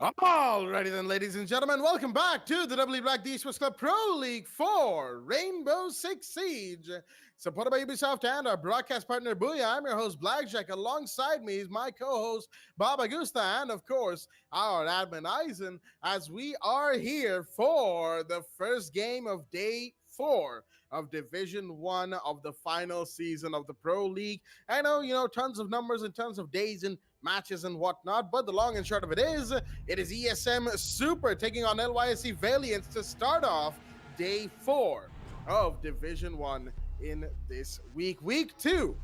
Alrighty then, ladies and gentlemen, welcome back to the WD BLACK Esports Club Pro League 4 Rainbow Six Siege, supported by Ubisoft and our broadcast partner Booyah. I'm your host Blackjack. Alongside me is my co-host Baba Gusta, and of course our admin Eisen, as we are here for the first game of day 4 of Division 1 of the final season of the Pro League. I know, tons of numbers and tons of days and matches and whatnot, but the long and short of it is ESM Super taking on LYSC Valiants to start off day 4 of Division 1 in this week. Week 2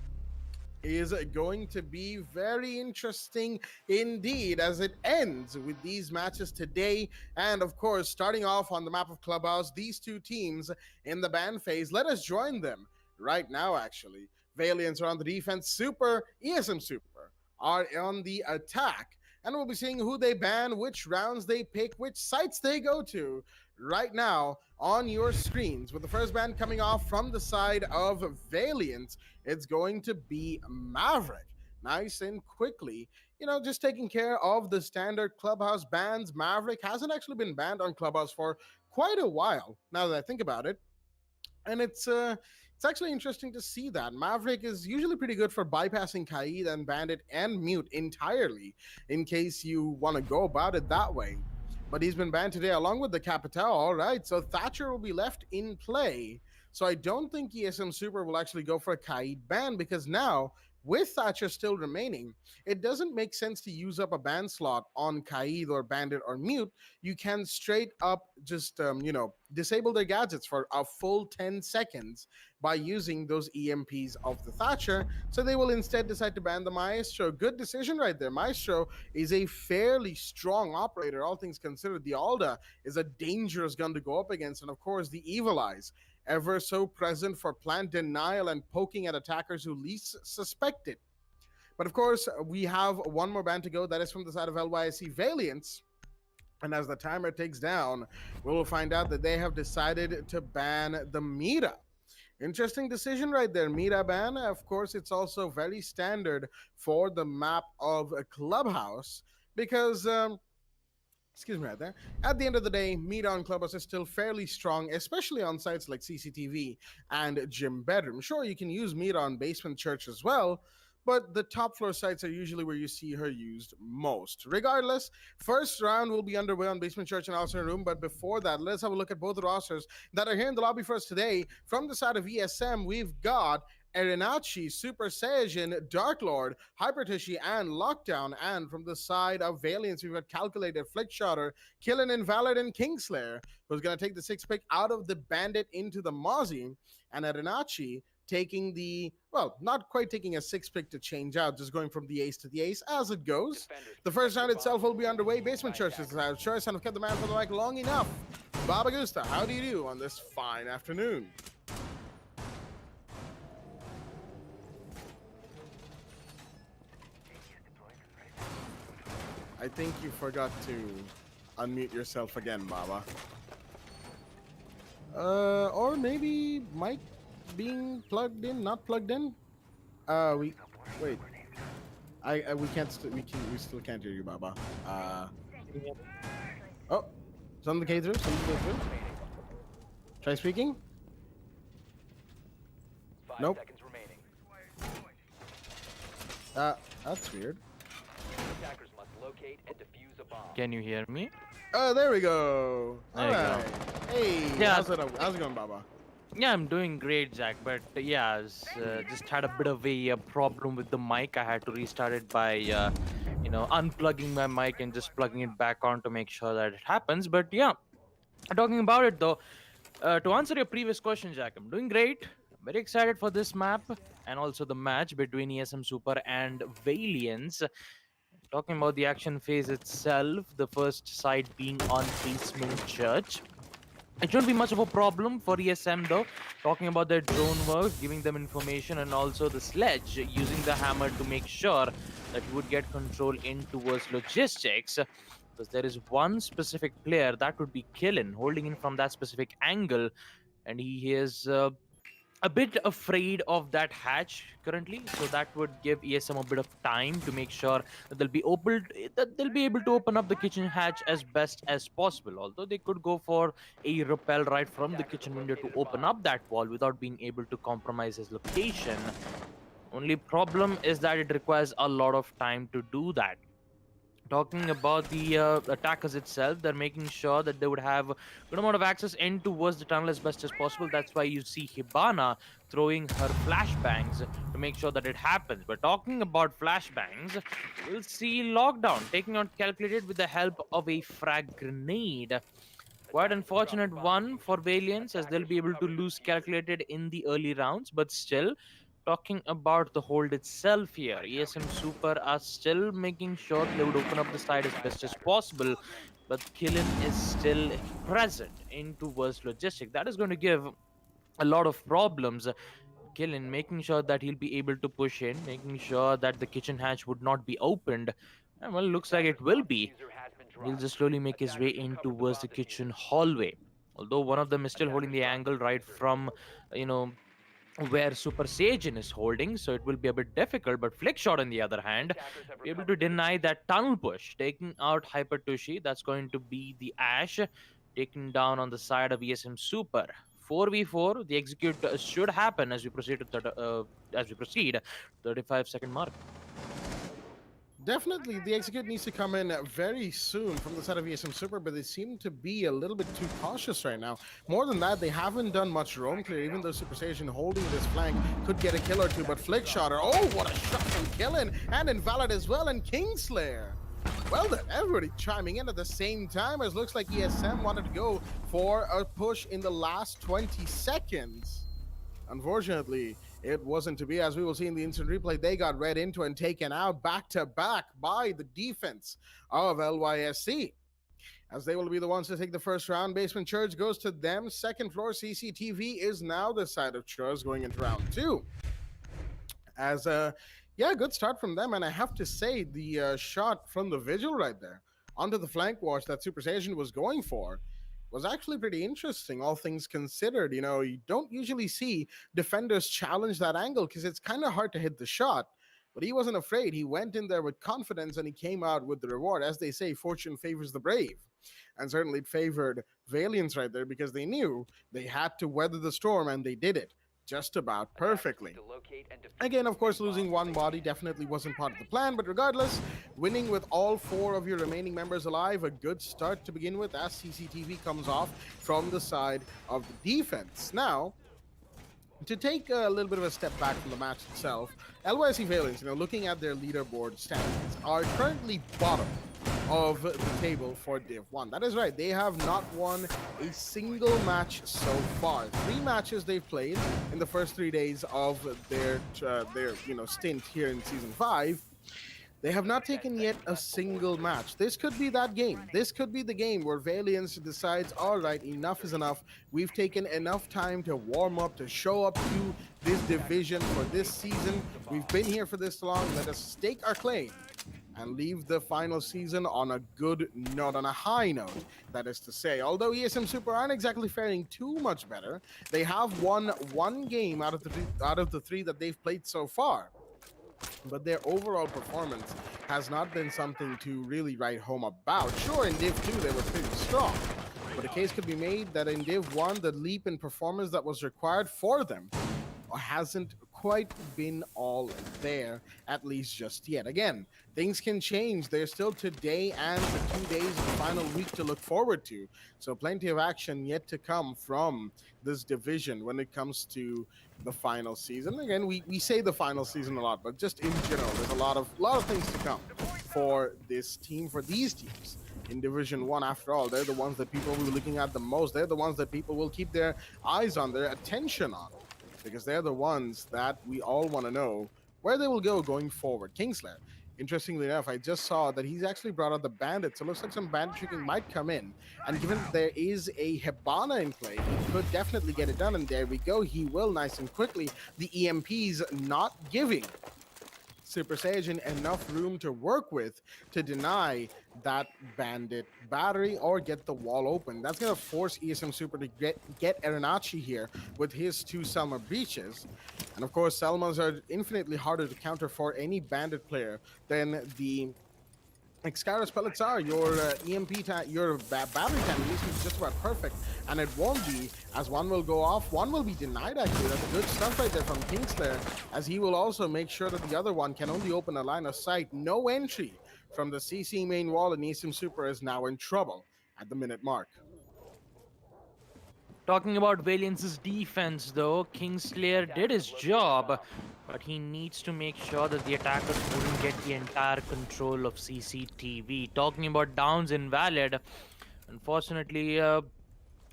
is going to be very interesting indeed, as it ends with these matches today. And of course, starting off on the map of Clubhouse, these two teams in the ban phase. Let us join them right now, actually. Valiants are on the defense, ESM Super are on the attack. And we'll be seeing who they ban, which rounds they pick, which sites they go to right now on your screens. With the first ban coming off from the side of Valiant, it's going to be Maverick. Nice and quickly, just taking care of the standard Clubhouse bans. Maverick hasn't actually been banned on Clubhouse for quite a while, now that I think about it. And it's actually interesting to see that Maverick is usually pretty good for bypassing Kaid and Bandit and Mute entirely, in case you want to go about it that way. But he's been banned today along with the Capital. All right, so Thatcher will be left in play. So I don't think ESM Super will actually go for a Kaid ban, because now, with Thatcher still remaining, it doesn't make sense to use up a ban slot on Kaid or Bandit or Mute. You can straight up just, disable their gadgets for a full 10 seconds by using those EMPs of the Thatcher. So they will instead decide to ban the Maestro. Good decision right there. Maestro is a fairly strong operator, all things considered. The Alda is a dangerous gun to go up against. And of course, the Evil Eyes, ever so present for plant denial and poking at attackers who least suspect it. But of course, we have one more ban to go. That is from the side of LYSC Valiants. And as the timer ticks down, we will find out that they have decided to ban the Mira. Interesting decision right there. Mira ban. Of course, it's also very standard for the map of a Clubhouse, because excuse me right there. At the end of the day, Mira on Clubhouse is still fairly strong, especially on sites like CCTV and Gym Bedroom. Sure, you can use Mira on Basement Church as well, but the top floor sites are usually where you see her used most. Regardless, first round will be underway on Basement Church and Arsenal Room, but before that, let's have a look at both the rosters that are here in the lobby for us today. From the side of ESM, we've got Erinachi, Super Saiyan, Dark Lord, Hypertushy, and Lockdown. And from the side of Valiance, we've got Calculated, Flickshotter, Killin' Invalid, and Kingslayer, who's going to take the 6th pick out of the Bandit into the Mozzie. And Erinachi taking the, well, not quite taking a 6th pick to change out, just going from the ace to the ace as it goes. The first round itself will be underway. Basement Church is the choice, and I've kept the man for the mic long enough. Baba Gusta, how do you do on this fine afternoon? I think you forgot to unmute yourself again, Baba. Or maybe mic being plugged in, not plugged in. We wait. We still can't hear you, Baba. Oh, something came through. Try speaking. 5 Nope. seconds remaining. That's weird. Attackers must locate and defuse a bomb. Can you hear me? Oh, there we go. There you go. Hey, Yeah. how's it going, Baba? Yeah, I'm doing great, Jack. But yeah, just had a bit of a problem with the mic. I had to restart it by, unplugging my mic and just plugging it back on to make sure that it happens. But yeah, talking about it though, to answer your previous question, Jack, I'm doing great. I'm very excited for this map and also the match between ESM Super and Valiants. Talking about the action phase itself, the first side being on Basement Church. It shouldn't be much of a problem for ESM though. Talking about their drone work, giving them information, and also the sledge, using the hammer to make sure that you would get control in towards logistics. Because there is one specific player that would be Killin, holding in from that specific angle, and he is a bit afraid of that hatch currently, so that would give ESM a bit of time to make sure that they'll be able to open up the kitchen hatch as best as possible. Although they could go for a rappel right from the Attackers have kitchen window to located a open bomb. up that wall without being able to compromise his location. Only problem is that it requires a lot of time to do that. Talking about the attackers itself, they're making sure that they would have a good amount of access in towards the tunnel as best as possible. That's why you see Hibana throwing her flashbangs to make sure that it happens. But talking about flashbangs, we'll see Lockdown taking out Calculated with the help of a frag grenade. Quite Attackers have dropped unfortunate a bomb one location. for Valiants, as they'll Attackers be able to recover the lose diffuser. Calculated in the early rounds, but still, talking about the hold itself here, ESM Super are still making sure they would open up the side as Last best as attacker. possible, but Killen is still present in towards logistic. That is going to give a lot of problems. Killen making sure that he'll be able to push in, making sure that the kitchen hatch would not be opened. And well, looks like Attackers it will bomb be. diffuser has been He'll dropped. just slowly make his way Attackers in recovered the towards bomb the kitchen diffuser. hallway. Although one of them is still holding Attackers the dropped the angle right diffuser. from, you know, where Super Saiyan is holding, so it will be a bit difficult. But Flickshot, on the other hand, Attackers have be able to recovered the deny diffuser. that tunnel push, taking out Hyper Tushi. That's going to be the Ash, taken down on the side of ESM Super. 4v4, the execute should happen as we proceed to 35-second mark. Definitely, the execute needs to come in very soon from the side of ESM Super, but they seem to be a little bit too cautious right now. More than that, they haven't done much roam clear, even though Super Saiyan holding this flank could get a kill or two, but Flickshotter, oh, what a shot from Killen, and Invalid as well, and Kingslayer. Well then, everybody chiming in at the same time, as looks like ESM wanted to go for a push in the last 20 seconds. Unfortunately, it wasn't to be. As we will see in the instant replay, they got read into and taken out back to back by the defense of LYSC. As they will be the ones to take the first round. Basement Church goes to them. Second floor CCTV is now the side of Church going into round two. As yeah, good start from them. And I have to say, the shot from the Vigil right there onto the flank wash that Super Saiyan was going for was actually pretty interesting, all things considered. You know, you don't usually see defenders challenge that angle because it's kind of hard to hit the shot. But he wasn't afraid. He went in there with confidence and he came out with the reward. As they say, fortune favors the brave. And certainly it favored Valiants right there because they knew they had to weather the storm and they did it just about perfectly. Again, of course, losing one body definitely wasn't part of the plan, but regardless, winning with all four of your remaining members alive, a good start to begin with as CCTV comes off from the side of the defense. Now, to take a little bit of a step back from the match itself, LYC Valiants, looking at their leaderboard standings, are currently bottom of the table for Div 1. That is right, they have not won a single match so far. 3 matches they've played in the first 3 days of their stint here in Season 5. They have not taken yet a single match. This could be that game. This could be the game where Valiance decides, all right, enough is enough. We've taken enough time to warm up, to show up to this division for this season. We've been here for this long. Let us stake our claim and leave the final season on a good note, on a high note, that is to say. Although ESM Super aren't exactly faring too much better, they have won 1 game out of the 3 that they've played so far. But their overall performance has not been something to really write home about. Sure, in Div 2 they were pretty strong, but a case could be made that in Div 1 the leap in performance that was required for them hasn't quite been all there, at least just yet. Again, things can change. There's still today and the 2 days of the final week to look forward to. So plenty of action yet to come from this division when it comes to the final season. Again, we say the final season a lot, but just in general, there's a lot of things to come for this team, for these teams in Division 1. After all, they're the ones that people will be looking at the most. They're the ones that people will keep their eyes on, their attention on, because they're the ones that we all want to know where they will go going forward. Kingslayer, interestingly enough, I just saw that he's actually brought out the bandits. So it looks like some bandit tricking might come in. And given that there is a Hibana in play, he could definitely get it done. And there we go. He will nice and quickly. The EMPs not giving Super Saiyan enough room to work with to deny that bandit battery or get the wall open. That's going to force ESM Super to get Arenachi here with his 2 Selma breaches. And of course, Selmas are infinitely harder to counter for any bandit player than the Excaris pellets are. Your EMP time, your battery time is just about perfect, and it won't be, as one will go off, one will be denied actually. That's a good stuff right there from Kingslayer, as he will also make sure that the other one can only open a line of sight. No entry from the CC main wall, and Esim Super is now in trouble at the minute mark. Talking about Valiance's defense, though, Kingslayer did his job, but he needs to make sure that the attackers wouldn't get the entire control of CCTV. Talking about downs invalid, unfortunately,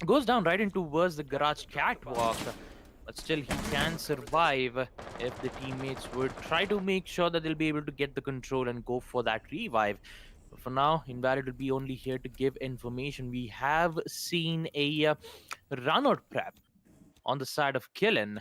goes down right into towards the garage catwalk. But still, he can survive if the teammates would try to make sure that they'll be able to get the control and go for that revive. But for now, Invalid will be only here to give information. We have seen a run-out prep on the side of Killen.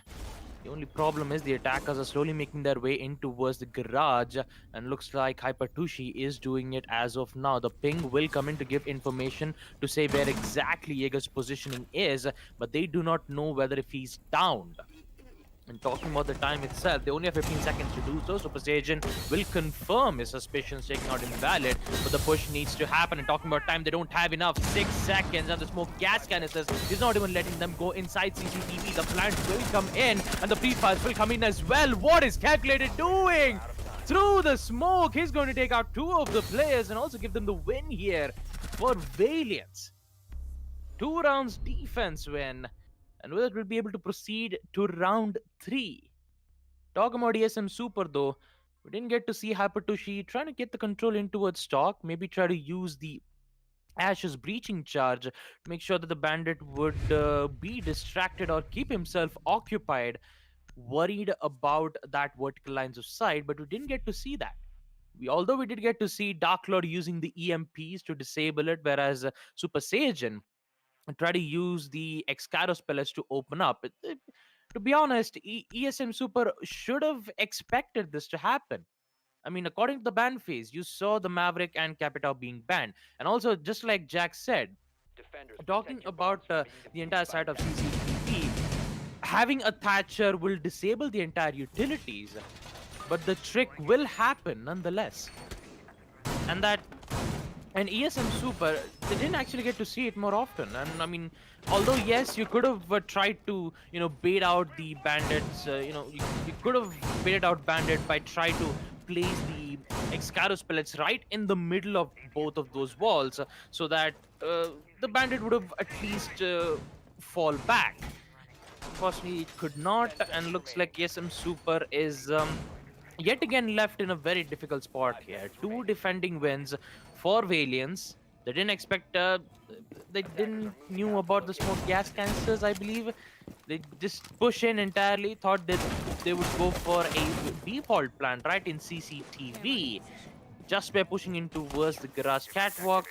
The only problem is the attackers are slowly making their way in towards the garage, and looks like Hypertushi is doing it as of now. The ping will come in to give information to say where exactly Jaeger's positioning is, but they do not know whether if he's downed. And talking about the time itself, they only have 15 seconds to do so. Super Saiyan will confirm his suspicions, taking out Invalid, but the push needs to happen. And talking about time, they don't have enough. 6 seconds, and the smoke gas canisters is not even letting them go inside CCTV. The plant will come in, and the pre-fires will come in as well. What is Calculated doing? Through the smoke, he's going to take out 2 of the players and also give them the win here for Valiance. 2 rounds defense win. And with it, we'll be able to proceed to round 3. Talking about ESM Super, though, we didn't get to see Hypertushi trying to get the control in towards stock, maybe try to use the Ash's breaching charge to make sure that the bandit would be distracted or keep himself occupied, worried about that vertical lines of sight, but we didn't get to see that. Although we did get to see Dark Lord using the EMPs to disable it, whereas Super Saiyan try to use the Excaros pellets to open up. To be honest, ESM Super should have expected this to happen. I mean, according to the ban phase, you saw the Maverick and Capita being banned. And also, just like Jack said, Defenders, talking protect your about bombs from the being entire defused side by of gas. CCTV, having a Thatcher will disable the entire utilities, but the trick will happen nonetheless. And that and ESM Super, they didn't actually get to see it more often. And I mean, although yes, you could have tried to, bait out the bandits. You could have baited out bandit by trying to place the Excaros pellets right in the middle of both of those walls, so that the bandit would have at least fall back. Unfortunately, it could not, and looks like ESM Super is yet again left in a very difficult spot here. 2 defending wins for Valiance. They didn't expect, they didn't knew about the smoke gas canisters, I believe. They just push in entirely, thought that they would go for a default plant right in CCTV, just by pushing in towards the garage catwalk.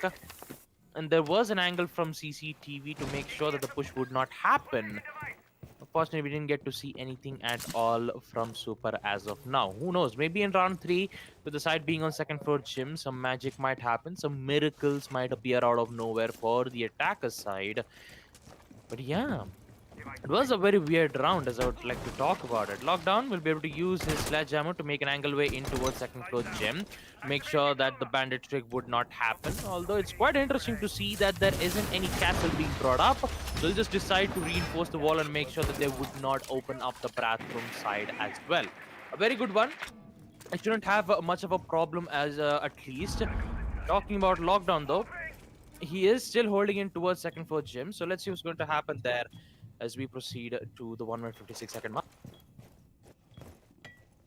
And there was an angle from CCTV to make sure that the push would not happen. Unfortunately, we didn't get to see anything at all from Super as of now. Who knows? Maybe in round 3, with the side being on second floor gym, some magic might happen. Some miracles might appear out of nowhere for the attacker side. But yeah, it was a very weird round, as I would like to talk about it. Lockdown will be able to use his sledgehammer to make an angle way in towards second floor gym, make sure that the bandit trick would not happen. Although it's quite interesting to see that there isn't any castle being brought up. They'll just decide to reinforce the wall and make sure that they would not open up the bathroom side as well. A very good one. I shouldn't have much of a problem as at least. Talking about Lockdown though, he is still holding in towards second floor gym. So let's see what's going to happen there as we proceed to the 1 minute 56 second mark.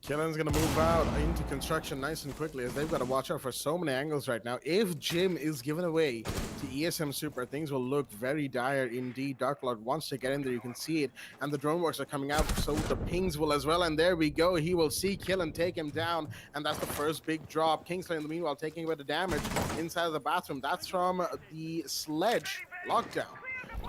Killen's gonna move out into construction nice and quickly, as they've got to watch out for so many angles right now. If Jim is given away to ESM Super, things will look very dire indeed. Dark Lord wants to get in there, you can see it, and the drone works are coming out, so the pings will as well. And there we go, he will see Killen take him down, and that's the first big drop. Kingsley in the meanwhile taking a bit of damage inside of the bathroom. That's from the sledge lockdown.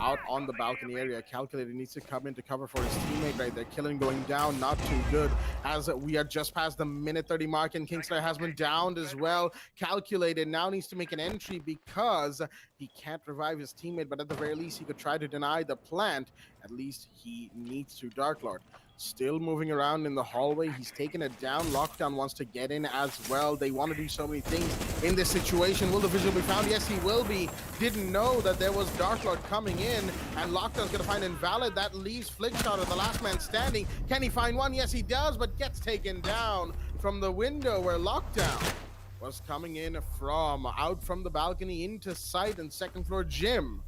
out on the balcony area. Calculated needs to come in to cover for his teammate right there. Killing going down, not too good, as we are just past the minute 30 mark, and Kingslayer has been downed as well. Calculated now needs to make an entry because he can't revive his teammate, but at the very least he could try to deny the plant. At least he needs to. Dark Lord still moving around in the hallway. He's taken it down. Lockdown wants to get in as well. They want to do so many things in this situation. Will the visual be found? Yes, he will be. Didn't know that there was Dark Lord coming in, and Lockdown's going to find Invalid. That leaves Flickshot, the last man standing. Can he find one? Yes, he does, but gets taken down from the window where Lockdown was coming in from. Out from the balcony into sight, and second floor Jim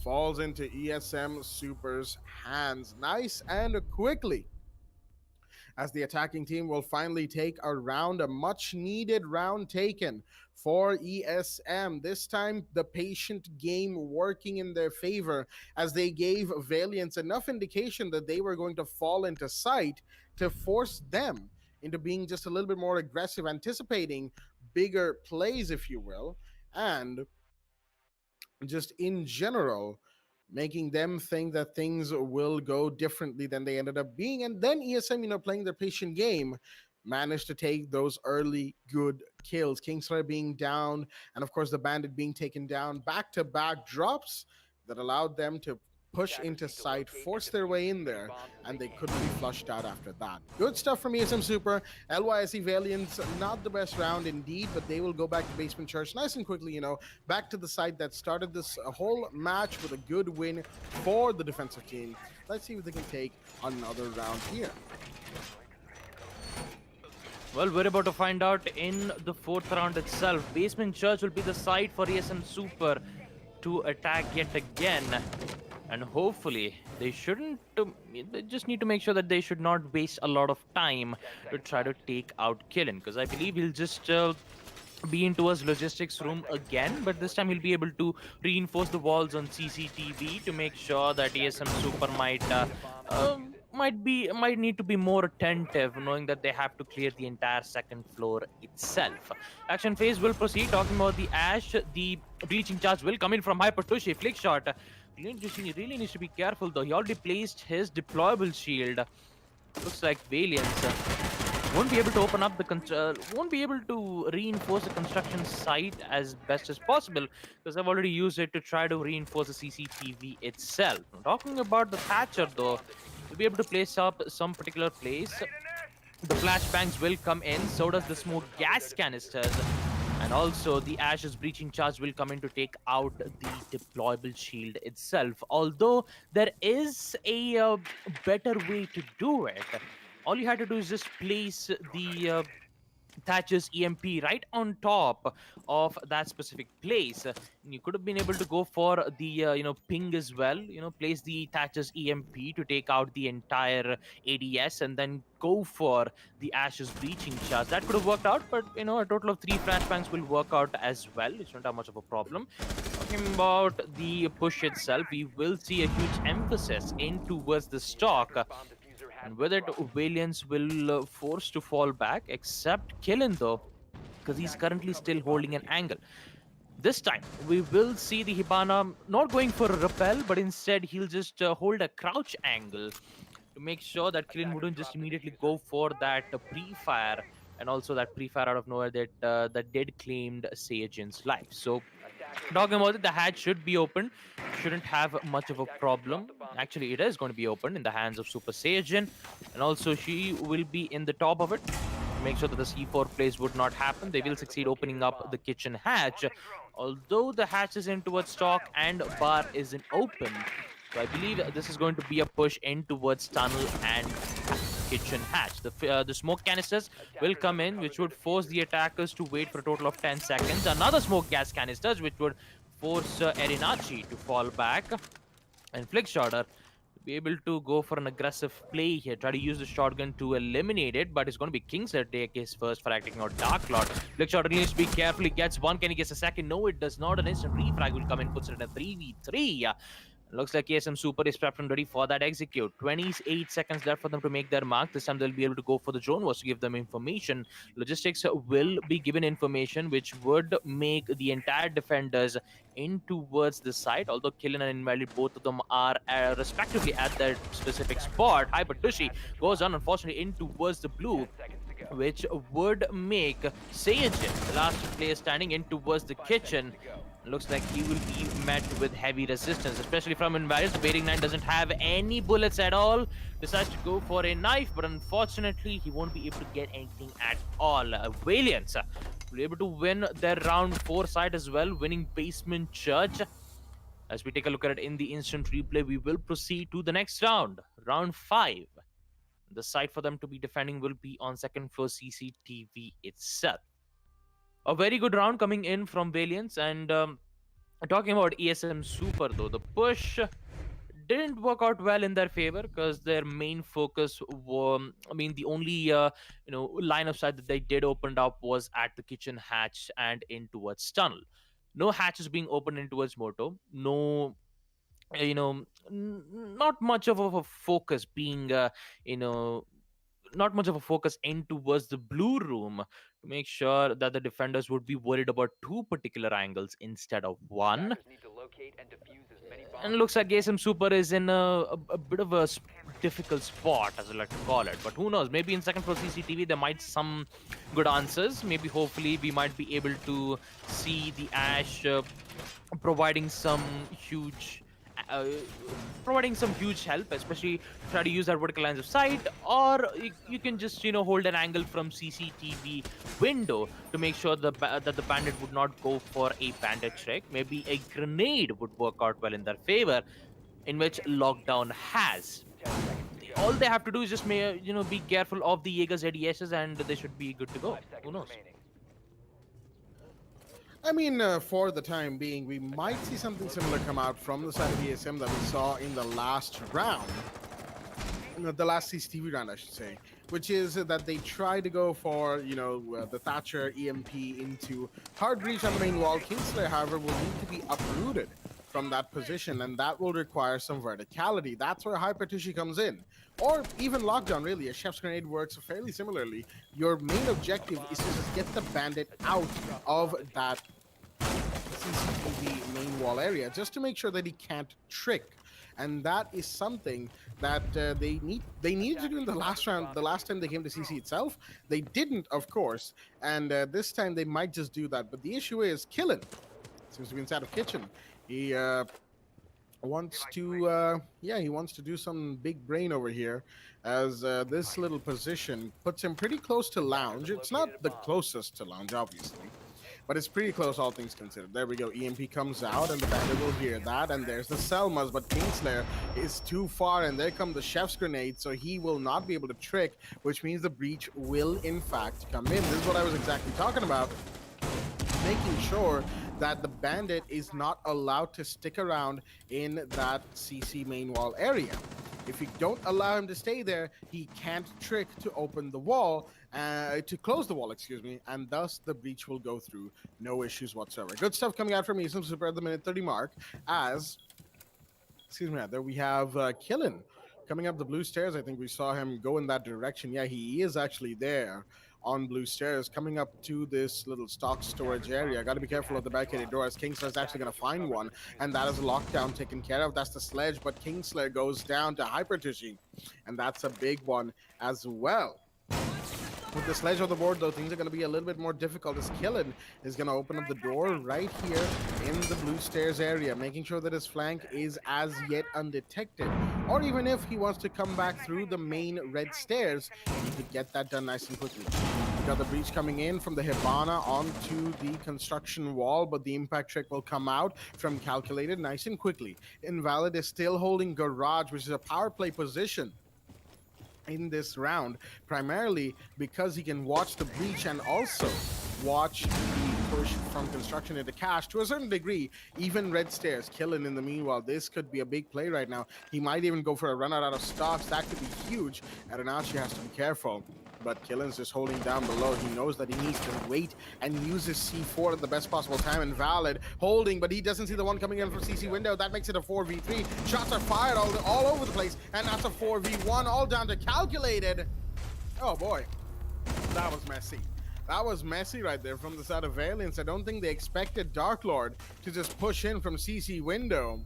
falls into ESM Super's hands. Nice and quickly, as the attacking team will finally take a round, a much needed round taken for ESM. This time, the patient game working in their favor, as they gave Valiance enough indication that they were going to fall into sight to force them into being just a little bit more aggressive, anticipating bigger plays, if you will, and just in general making them think that things will go differently than they ended up being. And then ESM, playing their patient game, managed to take those early good kills. Kingslayer being down, and of course the Bandit being taken down. Back-to-back drops that allowed them to push into sight, force their way in there, and they couldn't be flushed out after that. Good stuff from ESM Super. LYSE Valiants, not the best round indeed, but they will go back to Basement Church nice and quickly, back to the side that started this whole match with a good win for the defensive team. Let's see if they can take another round here. Well, we're about to find out in the fourth round itself. Basement Church will be the site for ESM Super to attack yet again. And hopefully, they shouldn't, they just need to make sure that they should not waste a lot of time to try to take out Killen. Because I believe he'll just be into his logistics room again, but this time he'll be able to reinforce the walls on CCTV to make sure that ESM Super might need to be more attentive, knowing that they have to clear the entire second floor itself. Action phase will proceed. Talking about the Ash, the breaching charge will come in from Hypertushi. Flick shot. Really needs to be careful though. He already placed his deployable shield. Looks like Valiance won't be able to open up the won't be able to reinforce the construction site as best as possible, because I've already used it to try to reinforce the CCTV itself. Talking about the Thatcher though, we'll be able to place up some particular place. The flashbangs will come in, so does the smoke gas canisters. And also, the Ash's breaching charge will come in to take out the deployable shield itself. Although, there is a better way to do it. All you had to do is just place the Thatcher's EMP right on top of that specific place. You could have been able to go for the ping as well. Place the Thatcher's EMP to take out the entire ADS, and then go for the Ash's breaching charge. That could have worked out, but a total of 3 flashbangs will work out as well. It's not that much of a problem. Talking about the push itself, we will see a huge emphasis in towards the stock. And with it, Valiance will force to fall back, except Killen though, because he's currently still holding an angle. This time, we will see the Hibana not going for a repel, but instead he'll just hold a crouch angle to make sure that Killen wouldn't just immediately go for that pre-fire, and also that pre-fire out of nowhere that did claimed Saiyajin's life. So, talking about it, the hatch should be open. Shouldn't have much of a problem. Actually, it is going to be open in the hands of Super Saiyajin. And also, she will be in the top of it. Make sure that the C4 plays would not happen. They will succeed opening up the kitchen hatch. Although the hatch is in towards stock and bar isn't open. So I believe this is going to be a push in towards tunnel and kitchen hatch. The smoke canisters will come in, which would force the attackers to wait for a total of 10 seconds. Another smoke gas canisters, which would force Erinachi to fall back. And Flickshotter to be able to go for an aggressive play here. Try to use the shotgun to eliminate it, but it's going to be Kingslayer take his first for taking out Dark Lord. Flickshotter needs to be careful. He gets one. Can he get a second? No, it does not. An instant refrag will come in, puts it in a 3v3. Looks like ESM Super is prepped and ready for that execute. 28 seconds left for them to make their mark. This time they'll be able to go for the drone wars to give them information. Logistics will be given information which would make the entire defenders in towards the site. Although Killen and Invalid, both of them are respectively at their specific spot. Hypertushi goes on, unfortunately, in towards the blue, 10 seconds to go. which would make Sayajin, the last player standing in towards the 5 kitchen. seconds to go. Looks like he will be met with heavy resistance, especially from Invalis. The Baiting 9 doesn't have any bullets at all. Decides to go for a knife, but unfortunately, he won't be able to get anything at all. Valiants will be able to win their round 4 side as well, winning Basement Church. As we take a look at it in the instant replay, we will proceed to the next round, round 5. The site for them to be defending will be on second floor CCTV itself. A very good round coming in from Valiants, and talking about ESM Super though, the push didn't work out well in their favor because their main focus was, I mean, the only line of sight that they did opened up was at the kitchen hatch and in towards tunnel. No hatches being opened in towards Moto. No, not much of a focus being, you know, not much of a focus in towards the blue room to make sure that the defenders would be worried about two particular angles instead of one. Attackers need to locate and defuse as many bombs. And it looks like ASM Super is in a bit of a difficult spot, as I like to call it. But who knows? Maybe in second floor CCTV there might some good answers. Maybe hopefully we might be able to see the Ash providing some huge. Providing some huge help, especially try to use that vertical lines of sight, or you can just hold an angle from CCTV window to make sure that the bandit would not go for a bandit trick. Maybe a grenade would work out well in their favor, in which lockdown has. 10 seconds to go. All they have to do is just be careful of the Jaeger's ADSs, and they should be good to go. 5 Who seconds knows? remaining. I mean, for the time being, we might see something similar come out from the side of ESM that we saw in the last round. The last CCTV round, I should say, which is that they try to go for, the Thatcher EMP into hard breach on the main wall. Kingslayer, however, will need to be uprooted from that position, and that will require some verticality. That's where Hypertushi comes in. Or even lockdown, really. A Chef's Grenade works fairly similarly. Your main objective is to just get the bandit out of that CCTV main wall area, just to make sure that he can't trick. And that is something that they needed to do in the last round. The last time they came to CC itself, they didn't, of course. And this time they might just do that. But the issue is Killen seems to be inside of kitchen. He wants to he wants to do some big brain over here, as this little position puts him pretty close to lounge. It's not the closest to lounge, obviously, but it's pretty close, all things considered. There we go. EMP comes out, and the bandit will hear that. And there's the Selmas, but Kingslayer is too far, and there come the Chef's Grenade, so he will not be able to trick, which means the breach will, in fact, come in. This is what I was exactly talking about. Making sure that the bandit is not allowed to stick around in that CC main wall area. If you don't allow him to stay there, he can't trick to open the wall, to close the wall, excuse me, and thus the breach will go through. No issues whatsoever. Good stuff coming out from ESM Super at the minute 30 mark, as, excuse me, there we have Killen coming up the blue stairs. I think we saw him go in that direction. Yeah, he is actually there on blue stairs, coming up to this little stock storage area. Got to be careful of the barricaded door, as Kingslayer is actually going to find one, and that is a lockdown taken care of. That's the sledge, but Kingslayer goes down to Hypertushi, and that's a big one as well. With the sledge on the board, though, things are going to be a little bit more difficult, as Killen is going to open up the door right here in the blue stairs area, making sure that his flank is as yet undetected. Or even if he wants to come back through the main red stairs, he could get that done nice and quickly. We got the breach coming in from the Hibana onto the construction wall, but the impact trick will come out from Calculated nice and quickly. Invalid is still holding Garage, which is a power play position in this round, primarily because he can watch the breach and also watch the push from construction into cash to a certain degree. Even red stairs, Killen in the meanwhile. This could be a big play right now. He might even go for a run out of stocks. That could be huge. Aronachi has to be careful. but Killen's just holding down below. He knows that he needs to wait and use his C4 at the best possible time. Invalid holding, but he doesn't see the one coming in from CC window. That makes it a 4v3. Shots are fired all over the place, and that's a 4v1, all down to Calculated. Oh boy, that was messy. That was messy right there from the side of Valiance. I don't think they expected Dark Lord to just push in from CC window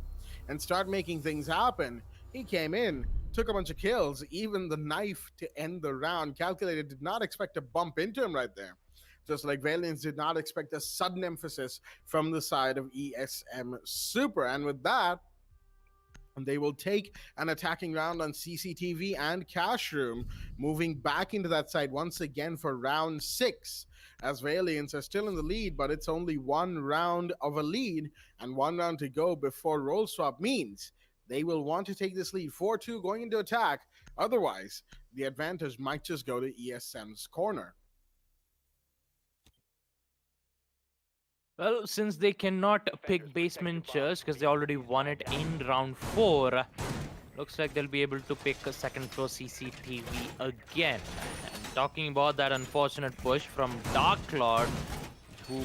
and start making things happen. He came in, took a bunch of kills, even the knife to end the round. Calculated did not expect to bump into him right there. Just like Valiance did not expect a sudden emphasis from the side of ESM Super. And with that, they will take an attacking round on CCTV and Cash Room, moving back into that side once again for round 6, as Valiants are still in the lead, but it's only one round of a lead and one round to go before roll swap means they will want to take this lead 4-2 going into attack. Otherwise, the advantage might just go to ESM's corner. Well, since they cannot pick basement chairs because they already won it in round 4, looks like they'll be able to pick a second floor CCTV again. And talking about that unfortunate push from Dark Lord, who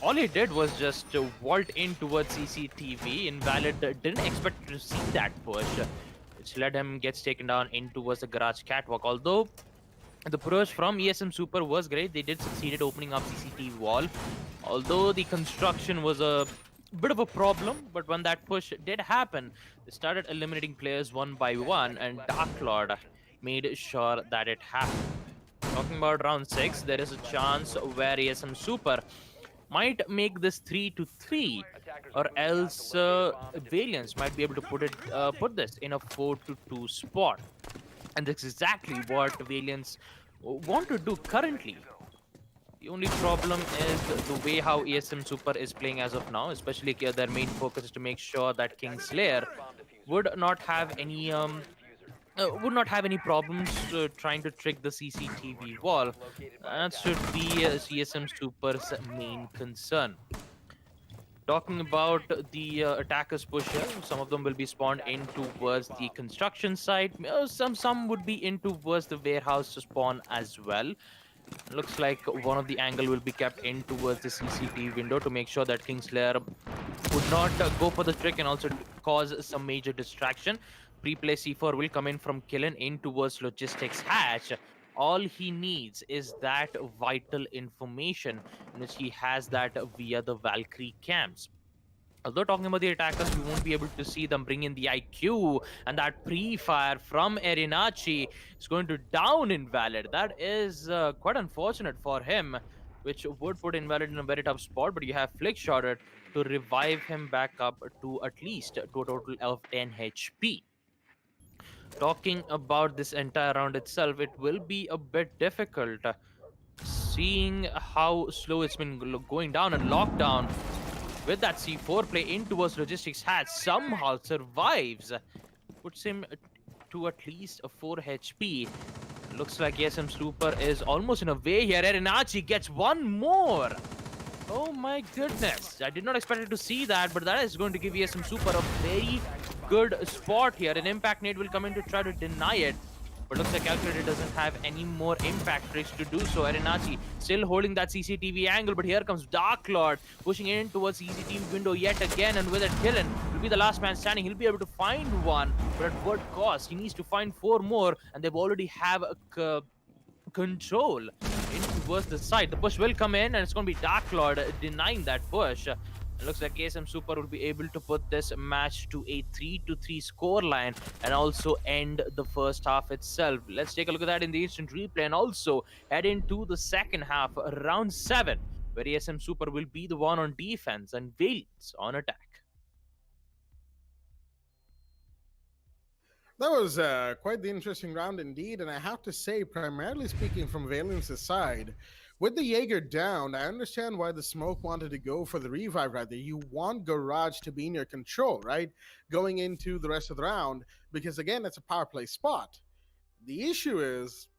all he did was just vault in towards CCTV. Invalid didn't expect to see that push, which led him gets taken down in towards the garage catwalk. Although the push from ESM Super was great, they did succeed at opening up CCTV wall. Although the construction was a bit of a problem, but when that push did happen, they started eliminating players one by one, and Dark Lord made sure that it happened. Talking about round 6, there is a chance where ESM Super might make this 3-3, or else Valiance might be able to put this in a 4-2 spot. And that's exactly what Valiance want to do currently. The only problem is the way how ESM Super is playing as of now, especially their main focus is to make sure that Kingslayer would not have any problems trying to trick the CCTV wall. That should be ESM Super's main concern. Talking about the attackers push here, some of them will be spawned in towards the construction site. Some would be in towards the warehouse to spawn as well. Looks like one of the angle will be kept in towards the CCTV window to make sure that Kingslayer would not go for the trick and also cause some major distraction. Pre-play C4 will come in from Killen in towards logistics hatch. All he needs is that vital information, which he has that via the Valkyrie cams. Although talking about the attackers, we won't be able to see them bring in the IQ, and that pre-fire from Erinachi is going to down Invalid. That is quite unfortunate for him, which would put Invalid in a very tough spot, but you have Flickshotted to revive him back up to at least to a total of 10 HP. Talking about this entire round itself, it will be a bit difficult. Seeing how slow it's been going down, and lockdown with that C4 play in towards logistics hatch somehow survives. Puts him to at least a 4 HP. Looks like ESM Super is almost in a way here. Erinachi gets one more. Oh my goodness. I did not expect to see that, but that is going to give ESM Super a very good spot here. An impact nade will come in to try to deny it. But looks like Calculator doesn't have any more impact tricks to do so. Erinachi still holding that CCTV angle, but here comes Dark Lord pushing in towards CCTV window yet again, and with it, Killen will be the last man standing. He'll be able to find one, but at what cost? He needs to find 4 more, and they've already have a control in towards the side. The push will come in, and it's going to be Dark Lord denying that push. It looks like ASM Super will be able to put this match to a 3-3 scoreline and also end the first half itself. Let's take a look at that in the instant replay and also head into the second half, round 7, where ASM Super will be the one on defense and Valiance on attack. That was quite the interesting round indeed, and I have to say, primarily speaking from Valiance's side, with the Jaeger down, I understand why the Smoke wanted to go for the revive right there. You want Garage to be in your control, right? Going into the rest of the round, because again, it's a power play spot. The issue is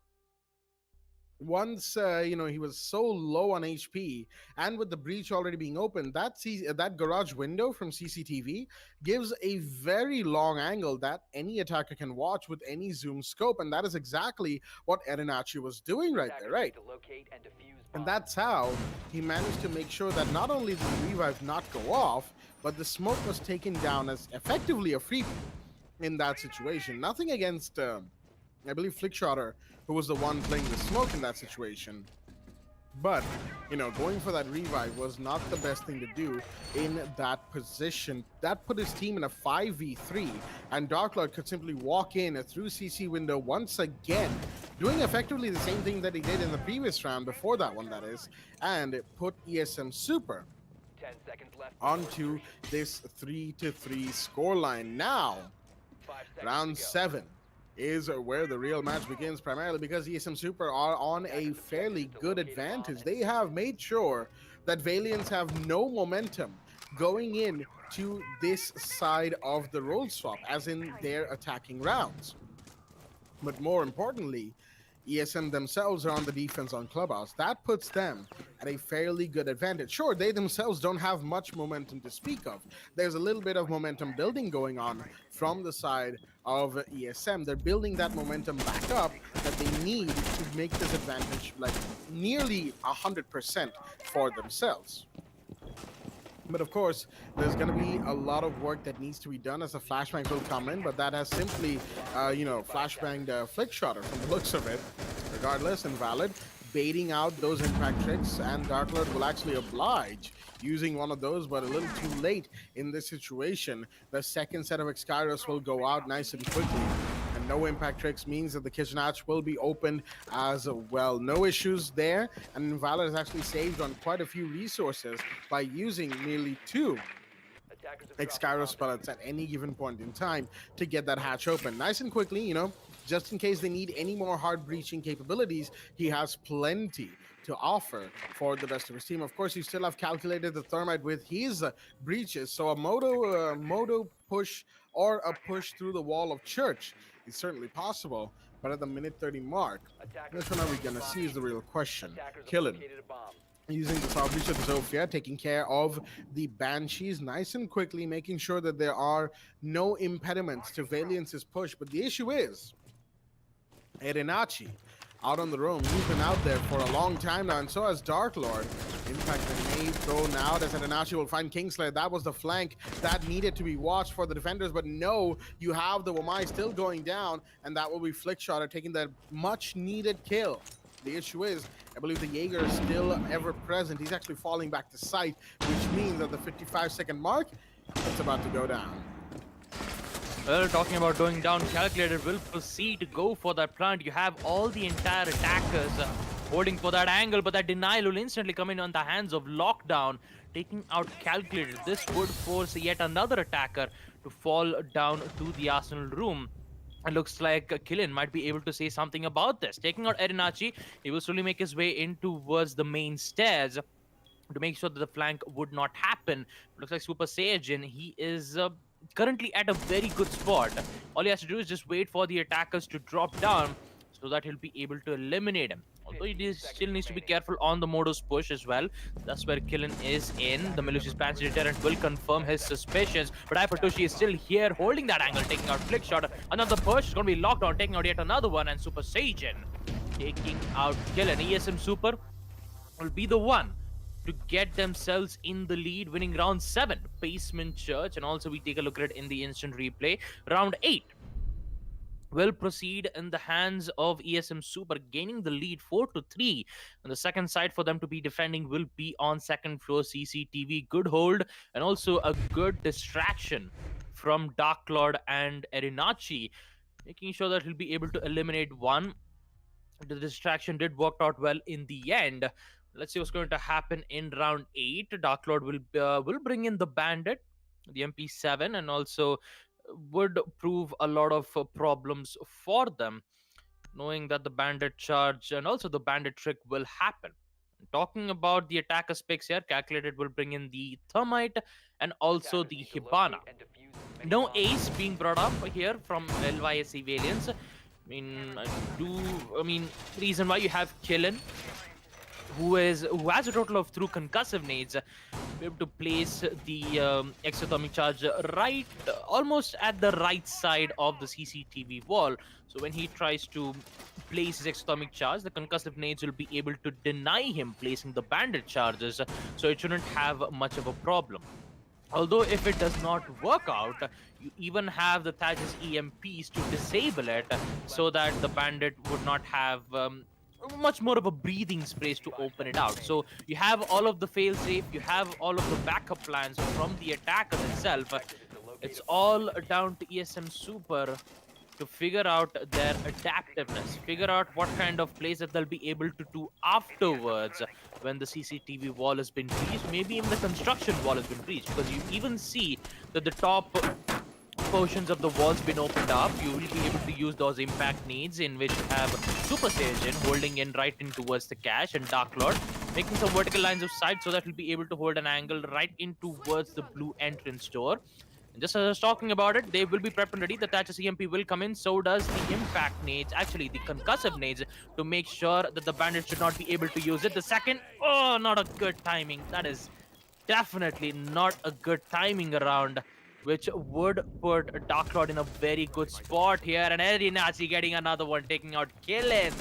once he was so low on HP, and with the breach already being open, that garage window from CCTV gives a very long angle that any attacker can watch with any zoom scope, and that is exactly what Erenachi was doing right there, Attackers need right? to locate and defuse And bombs. that's how he managed to make sure that not only did the revive not go off, but the smoke was taken down as effectively a freebie in that situation. Nothing against, I believe, Flickshotter, who was the one playing the smoke in that situation. But, going for that revive was not the best thing to do in that position. That put his team in a 5v3, and Darklord could simply walk in through CC window once again, doing effectively the same thing that he did in the previous round, before that one, that is, and it put ESM Super 10 seconds left. onto this 3-3 scoreline. Now, 5 seconds round to go. 7 is where the real match begins, primarily because ESM Super are on a fairly good advantage. They have made sure that Valiants have no momentum going in to this side of the role swap, as in their attacking rounds. But more importantly, ESM themselves are on the defense on Clubhouse. That puts them at a fairly good advantage. Sure, they themselves don't have much momentum to speak of. There's a little bit of momentum building going on from the side of ESM. They're building that momentum back up that they need to make this advantage like nearly 100% for themselves. But of course, there's going to be a lot of work that needs to be done as the flashbang will come in, but that has simply, flashbanged Flickshotter from the looks of it. Regardless, invalid, baiting out those impact tricks, and Darklord will actually oblige using one of those, but a little too late in this situation. The second set of Exkyros will go out nice and quickly. And no impact tricks means that the kitchen hatch will be opened as well. No issues there, and Invalid has actually saved on quite a few resources by using nearly 2 Attackers have dropped Exkyros the bomb. pellets at any given point in time to get that hatch open. Nice and quickly, just in case they need any more hard breaching capabilities, he has plenty to offer for the rest of his team. Of course, you still have calculated the thermite with his breaches, so a moto push or a push through the wall of church is certainly possible. But at the minute 30 mark, which one are we gonna see is the real question. Attackers have Killing located a bomb. using the South Beach of Zofia, taking care of the Banshees nice and quickly, making sure that there are no impediments to Valiance's push. But the issue is Erenachi out on the roam. He's been out there for a long time now, and so has Darklord. Impact grenade thrown out as Erenachi will find Kingslayer. That was the flank that needed to be watched for the defenders, but no, you have the Wamai still going down, and that will be Flickshotter taking that much needed kill. The issue is, I believe the Jaeger is still ever present. He's actually falling back to sight, which means at the 55-second mark, it's about to go down. Well, talking about going down, Calculator will proceed to go for that plant. You have all the entire attackers holding for that angle, but that denial will instantly come in on the hands of Lockdown, taking out Calculator. This would force yet another attacker to fall down to the Arsenal room. It looks like Killen might be able to say something about this. Taking out Erenachi, he will slowly make his way in towards the main stairs to make sure that the flank would not happen. Looks like Super Saiyajin, he is currently at a very good spot. All he has to do is just wait for the attackers to drop down so that he'll be able to eliminate him. Although he still needs to be careful on the Modo's push as well. That's where Killen is in. The malicious Pansy Deterrent will confirm his suspicions. But Hypertoshi is still here holding that angle, taking out Flickshot. Another push is going to be locked on, taking out yet another one. And Super Saiyan taking out Killen. ESM Super will be the one to get themselves in the lead, winning round 7, Basement Church. And also we take a look at it in the instant replay. Round 8 will proceed in the hands of ESM Super, gaining the lead 4-3. And the second side for them to be defending will be on second floor CCTV. Good hold and also a good distraction from Dark Lord and Erenachi, making sure that he'll be able to eliminate one. The distraction did work out well in the end. Let's see what's going to happen in round 8. Dark Lord will bring in the Bandit, the MP7, and also would prove a lot of problems for them, knowing that the Bandit charge and also the Bandit trick will happen. Talking about the attacker specs here, Calculated will bring in the Thermite and also Attackers the need to Hibana. locate and defuse as many No bombs ace being brought up here from LYSC Valiance. I mean, reason why you have Killen, who has a total of through concussive nades, be able to place the exothermic charge right, almost at the right side of the CCTV wall. So when he tries to place his exothermic charge, the concussive nades will be able to deny him placing the bandit charges. So it shouldn't have much of a problem. Although if it does not work out, you even have the Thatch's EMPs to disable it so that the bandit would not have much more of a breathing space to open it out. So you have all of the failsafe, you have all of the backup plans from the attacker itself. It's all down to ESM Super to figure out their adaptiveness, figure out what kind of plays that they'll be able to do afterwards when the CCTV wall has been breached, maybe even the construction wall has been breached, because you even see that the top portions of the walls been opened up. You will be able to use those impact needs in which you have Super Saiyan holding in right in towards the cache and Dark Lord making some vertical lines of sight so that he'll be able to hold an angle right in towards the blue entrance door. And just as I was talking about it, they will be prepped and ready. The Thatcher's EMP will come in. So does the impact nades, actually the concussive nades, to make sure that the bandit should not be able to use it. The second, oh, not a good timing. That is definitely not a good timing around, which would put Dark Lord in a very good spot here. And Eddie Nazi getting another one, taking out Killen.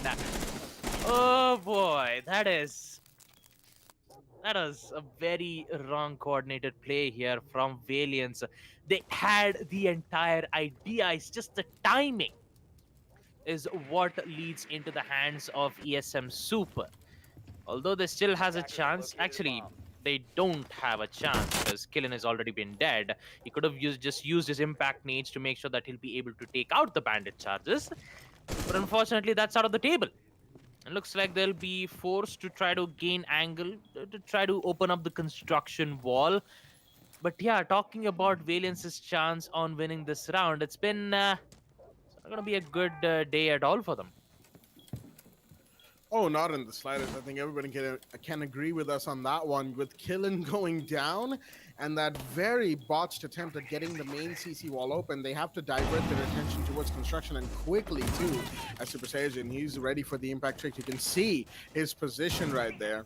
Oh boy, that is a very wrong coordinated play here from Valiance. They had the entire idea, it's just the timing is what leads into the hands of ESM Super. Although they still has a chance, actually, they don't have a chance because Killen has already been dead. He could have just used his impact nades to make sure that he'll be able to take out the bandit charges. But unfortunately, that's out of the table. It looks like they'll be forced to try to gain angle, to try to open up the construction wall. But yeah, talking about Valiance's chance on winning this round, it's been not going to be a good day at all for them. Oh, not in the slightest. I think everybody can agree with us on that one. With Killen going down and that very botched attempt at getting the main CC wall open, they have to divert their attention towards construction, and quickly too. As Super Saiyan, he's ready for the impact trick. You can see his position right there.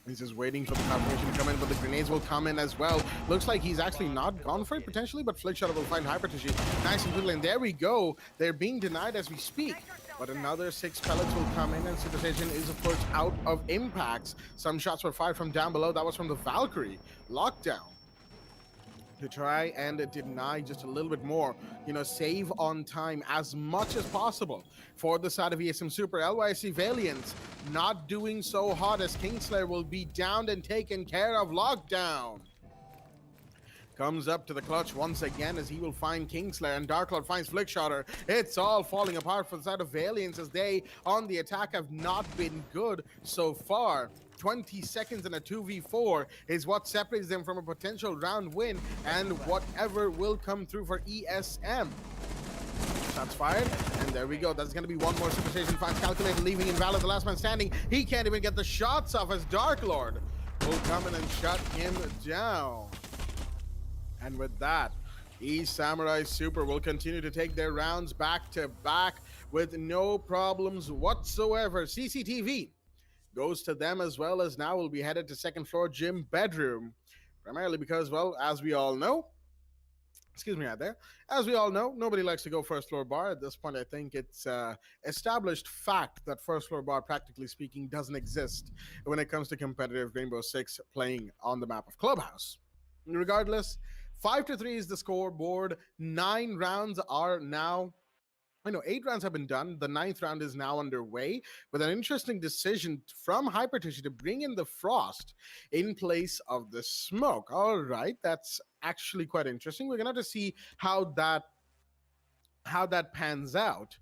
He's just waiting for the confirmation to come in, but the grenades will come in as well. Looks like he's actually not gone for it potentially, but Flickshot will find Hyper Tissue. Nice and quickly, and there we go. They're being denied as we speak. But another 6 pellets will come in, and Super Saiyan is, of course, out of impacts. Some shots were fired from down below. That was from the Valkyrie. Lockdown to try and deny just a little bit more, save on time as much as possible for the side of ESM Super. LYC Valiant not doing so hot as Kingslayer will be downed and taken care of. Lockdown comes up to the clutch once again as he will find Kingslayer, and Darklord finds Flickshotter. It's all falling apart for the side of Valiance as they on the attack have not been good so far. 20 seconds and a 2v4 is what separates them from a potential round win and whatever will come through for ESM. Shots fired, and there we go. That's going to be one more Super Saiyan finds Calculator, leaving Invalid, the last man standing. He can't even get the shots off as Darklord will come in and shut him down. And with that, Samurai Super will continue to take their rounds back to back with no problems whatsoever. CCTV goes to them, as well as now will be headed to second floor gym bedroom, primarily because, well, as we all know, as we all know, nobody likes to go first floor bar. At this point, I think it's established fact that first floor bar, practically speaking, doesn't exist when it comes to competitive Rainbow Six playing on the map of Clubhouse. Regardless, 5-3 is the scoreboard. 9 rounds are now, 8 rounds have been done. The 9th round is now underway with an interesting decision from Hyper Tissue to bring in the Frost in place of the Smoke. All right, that's actually quite interesting. We're going to have to see how that pans out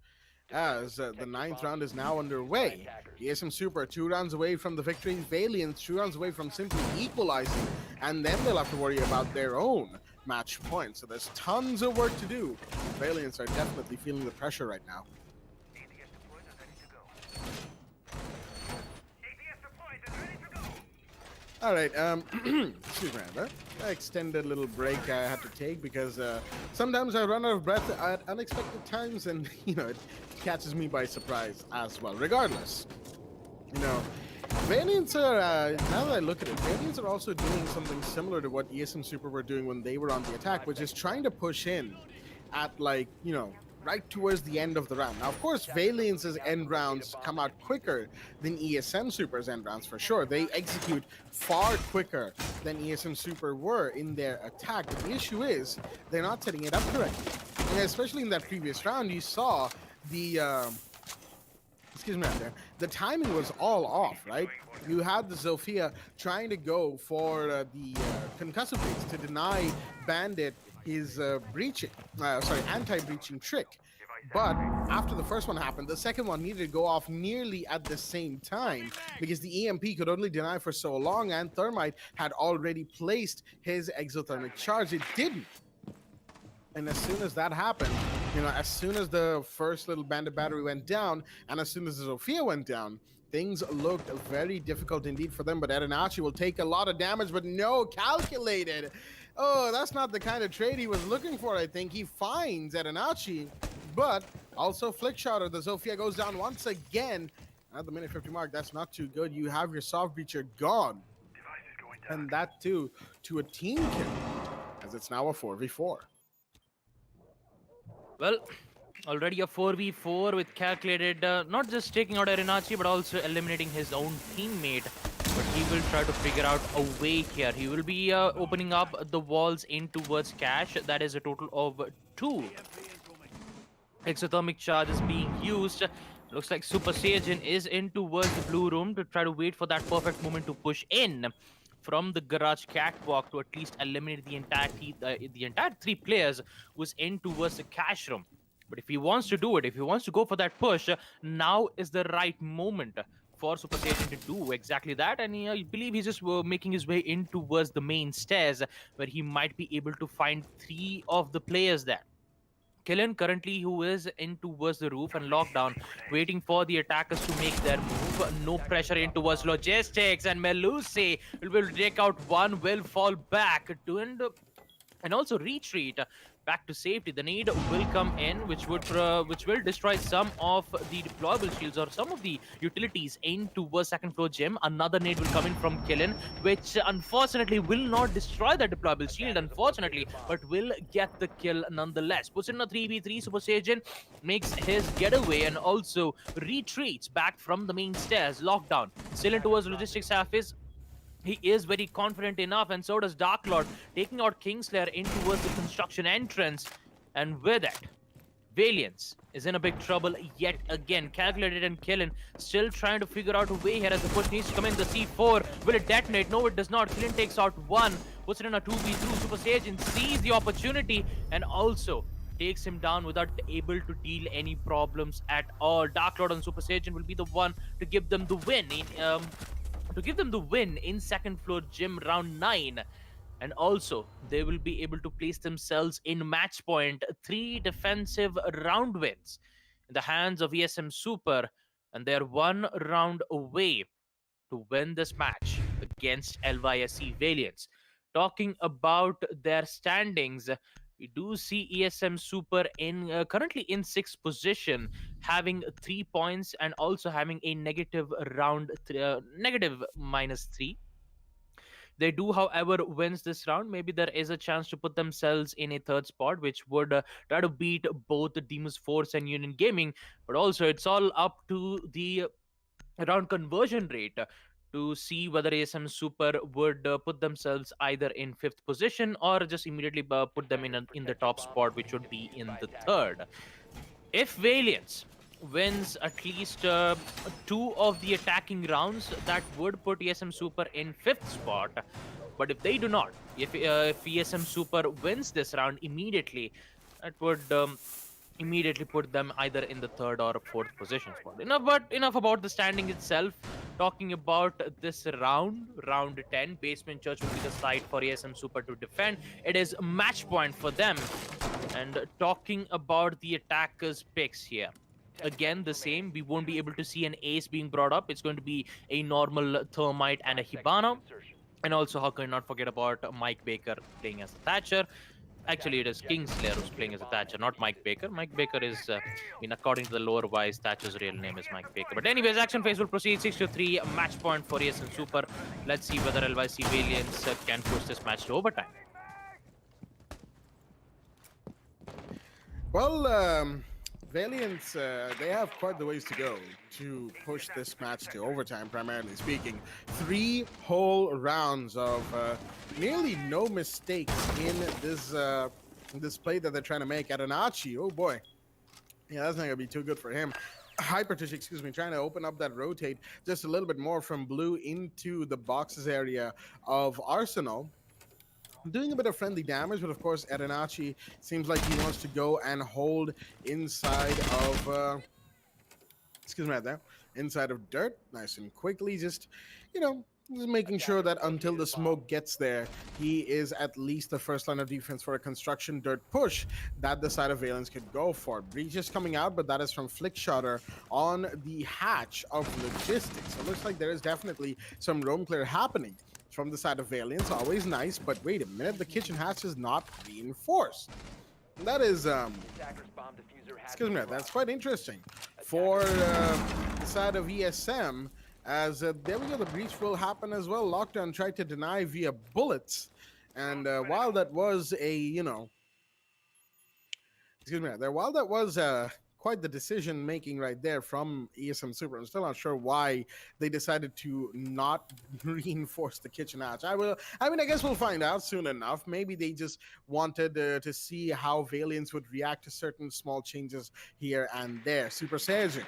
as the 9th round is now underway. ESM Super 2 rounds away from the victory. Valiant 2 rounds away from simply equalizing, and then they'll have to worry about their own match points. So there's tons of work to do. Valiants are definitely feeling the pressure right now. All right. Excuse me, Amber. Extended little break I had to take because sometimes I run out of breath at unexpected times, and it catches me by surprise as well. Regardless, you know, Valiants are now that I look at it, Valiants are also doing something similar to what ESM Super were doing when they were on the attack, which is trying to push in at right towards the end of the round. Now, of course, Valiance's end rounds come out quicker than ESM Super's end rounds for sure. They execute far quicker than ESM Super were in their attack. But the issue is they're not setting it up correctly. And especially in that previous round, you saw the excuse me, there. The timing was all off, right? You had the Zofia trying to go for the concussive base to deny Bandit his anti-breaching trick. But after the first one happened, the second one needed to go off nearly at the same time because the EMP could only deny for so long, and Thermite had already placed his exothermic charge. It didn't. And as soon as that happened, as soon as the first little Bandit battery went down, and as soon as the Zofia went down, things looked very difficult indeed for them. But Adenachi will take a lot of damage, but no, calculated. Oh, that's not the kind of trade he was looking for, I think. He finds Adenachi, but also Flickshot, the Zofia goes down once again. At the minute 50 mark, that's not too good. You have your soft breacher gone. And that too, to a team kill, as it's now a 4v4. Well, already a 4v4 with calculated, not just taking out Arenachi, but also eliminating his own teammate. But he will try to figure out a way here. He will be opening up the walls in towards Cash. That is a total of 2 exothermic charges being used. Looks like Super Saiyan is in towards the blue room to try to wait for that perfect moment to push in from the garage catwalk to at least eliminate the entire 3 players who's in towards the cash room. But if he wants to do it, if he wants to go for that push, now is the right moment for Super Saiyan to do exactly that. And I believe he's just making his way in towards the main stairs, where he might be able to find 3 of the players there. Killen currently, who is in towards the roof and lockdown, waiting for the attackers to make their move. No pressure in towards logistics, and Melusi will take out one, will fall back to and also retreat back to safety. The nade will come in, which will destroy some of the deployable shields or some of the utilities in towards second floor gym. Another nade will come in from Killen, which unfortunately will not destroy the deployable shield, unfortunately, but will get the kill nonetheless. Puts in a 3v3. Super Saiyan makes his getaway and also retreats back from the main stairs. Lockdown still in towards logistics surface. He is very confident enough, and so does Dark Lord, taking out Kingslayer in towards the construction entrance. And with it, Valiance is in a big trouble yet again. Calculated and Killen still trying to figure out a way here as the push needs to come in. The C4, will it detonate? No, it does not. Killen takes out one, puts it in a 2v2. Super Saiyan sees the opportunity and also takes him down without able to deal any problems at all. Dark Lord and Super Saiyan will be the one to give them the win in second floor gym round 9. And also they will be able to place themselves in match point. 3 defensive round wins in the hands of ESM Super, and they're 1 round away to win this match against LYSC Valiance. Talking about their standings, we do see ESM Super in currently in 6th position, having 3 points and also having a negative negative -3. They do, however, wins this round. Maybe there is a chance to put themselves in a 3rd spot, which would try to beat both the Demon's Force and Union Gaming. But also, it's all up to the round conversion rate to see whether ASM Super would put themselves either in 5th position or just immediately put them in the top spot, which would be in the 3rd. If Valiance wins at least 2 of the attacking rounds, that would put ESM Super in 5th spot. But if they do not, if ESM Super wins this round immediately, that would immediately put them either in the 3rd or 4th position spot. Enough about the standing itself. Talking about this round 10, Basement Church will be the side for ESM Super to defend. It is match point for them. And talking about the attackers' picks here, again the same. We won't be able to see an ace being brought up. It's going to be a normal Thermite and a Hibana. And also, how can we not forget about Mike Baker playing as a Thatcher? Actually, it is Kingslayer who's playing as a Thatcher, not Mike Baker. Mike Baker is, according to the lore wise, Thatcher's real name is Mike Baker. But anyways, action phase will proceed 6-3, match point for ESN Super. Let's see whether LYC Valiants can push this match to overtime. Well, Valiants, they have quite the ways to go to push this match to overtime, primarily speaking. 3 whole rounds of nearly no mistakes in this play that they're trying to make. Adanachi, oh boy. Yeah, that's not going to be too good for him. Hypertish, excuse me, trying to open up that rotate just a little bit more from blue into the boxes area of Arsenal. Doing a bit of friendly damage, but of course, Adenachi seems like he wants to go and hold inside of, excuse me, right there, inside of dirt, nice and quickly, just making sure that until the smoke gets there, he is at least the first line of defense for a construction dirt push that the side of Valence could go for. Breach is coming out, but that is from Flickshotter on the hatch of logistics. So it looks like there is definitely some roam clear happening from the side of Valiance. Always nice, but wait a minute, the kitchen hatch is not reinforced. That is, excuse me, that's quite interesting for the side of ESM, as there we go, the breach will happen as well. Lockdown tried to deny via bullets, and while that was a, excuse me, while that was quite the decision making right there from ESM Super, I'm still not sure why they decided to not reinforce the kitchen hatch. I guess we'll find out soon enough. Maybe they just wanted to see how Valiants would react to certain small changes here and there. Super Saiyan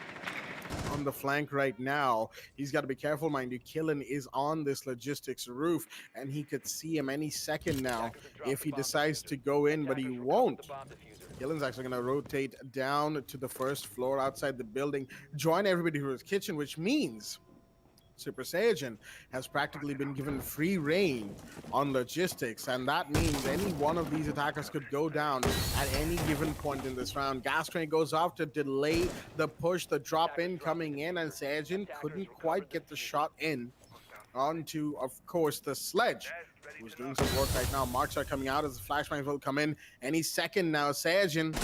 on the flank right now. He's got to be careful, mind you. Killen is on this logistics roof, and he could see him any second now if he decides to go in, but he won't. Killen's actually going to rotate down to the first floor outside the building, join everybody to his kitchen, which means Super Saiyan has practically been given free reign on logistics, and that means any one of these attackers could go down at any given point in this round. Gas train goes off to delay the push, the drop in coming in, and Saiyan couldn't quite get the shot in onto, of course, the sledge, who's doing some work right now. Marks are coming out as the flashbangs will come in any second now. Saiyan,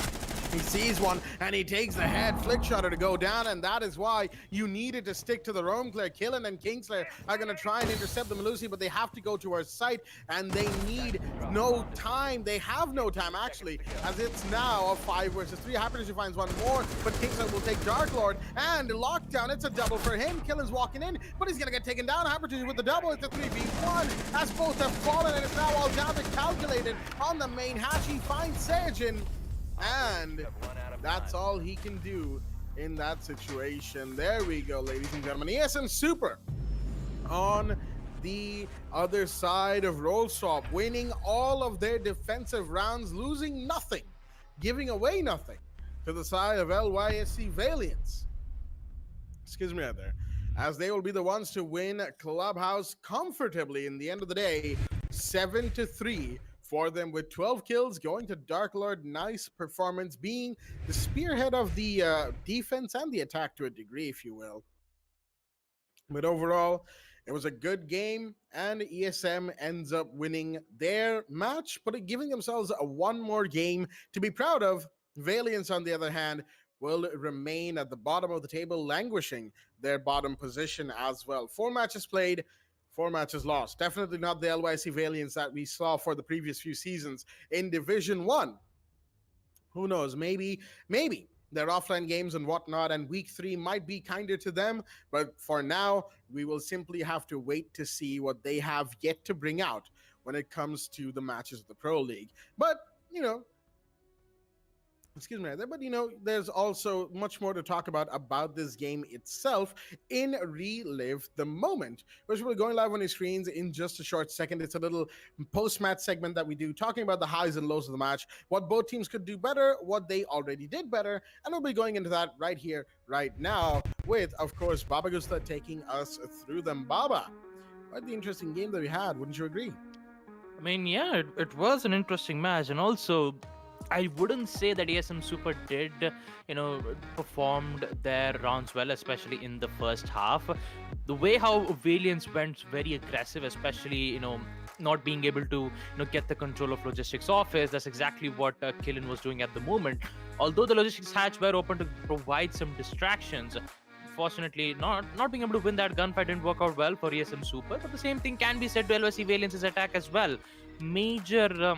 he sees one and he takes the head. Flickshotter to go down, and that is why you needed to stick to the roam clear. Killen and Kingslayer are going to try and intercept the Malusi, but they have to go to our site, and they need no time. They have no time, actually, as it's now a 5 versus 3. Hypertish finds one more, but Kingslayer will take Dark Lord, and Lockdown, it's a double for him. Killen's walking in, but he's going to get taken down. Hypertish with the double, it's a 3v1, as both have fallen, and it's now all down to Calculated on the main hatch. He finds Saiyan, and that's all he can do in that situation. There we go, ladies and gentlemen. ESM Super on the other side of Roll Swap, winning all of their defensive rounds, losing nothing, giving away nothing to the side of LYSC Valiants. Excuse me right there. As they will be the ones to win Clubhouse comfortably in the end of the day, 7-3. For them, with 12 kills going to Dark Lord. Nice performance, being the spearhead of the defense and the attack to a degree, if you will. But overall, it was a good game, and ESM ends up winning their match, but giving themselves one more game to be proud of. Valiance, on the other hand, will remain at the bottom of the table, languishing their bottom position as well. 4 matches played, 4 matches lost. Definitely not the LYC Valiants that we saw for the previous few seasons in Division 1. Who knows? Maybe their offline games and whatnot, and week 3 might be kinder to them. But for now, we will simply have to wait to see what they have yet to bring out when it comes to the matches of the Pro League. But, excuse me right there, but there's also much more to talk about this game itself in Relive the Moment, which will be going live on your screens in just a short second. It's a little post-match segment that we do, talking about the highs and lows of the match, what both teams could do better, what they already did better, and we'll be going into that right here, right now, with, of course, Baba Gusta taking us through them. Baba, quite the interesting game that we had, wouldn't you agree? I mean, yeah, it was an interesting match, and also I wouldn't say that ESM Super did, performed their rounds well, especially in the first half. The way how Valiance went very aggressive, especially, not being able to, get the control of logistics office. That's exactly what Killen was doing at the moment. Although the logistics hatch were open to provide some distractions, fortunately, not being able to win that gunfight didn't work out well for ESM Super. But the same thing can be said to LYC Valiance's attack as well. Major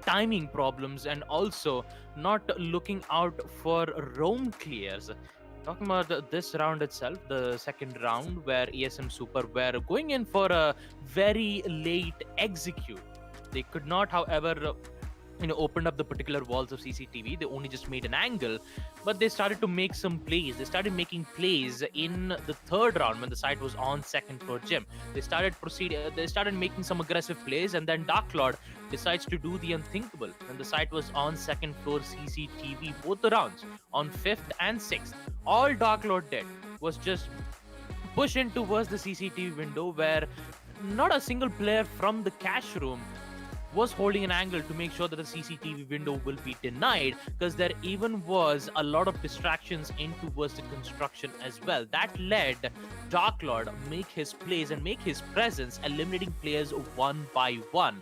timing problems and also not looking out for roam clears. Talking about this round itself, the second round, where ESM Super were going in for a very late execute. They could not, however, opened up the particular walls of CCTV. They only just made an angle, but they started to make some plays. They started making plays in the third round when the site was on second floor gym. They started making some aggressive plays, and then Dark Lord decides to do the unthinkable when the site was on second floor CCTV both the rounds on fifth and sixth. All Dark Lord did was just push in towards the CCTV window where not a single player from the cash room was holding an angle to make sure that the CCTV window will be denied, because there even was a lot of distractions in towards the construction as well. That led Dark Lord make his plays and make his presence, eliminating players one by one.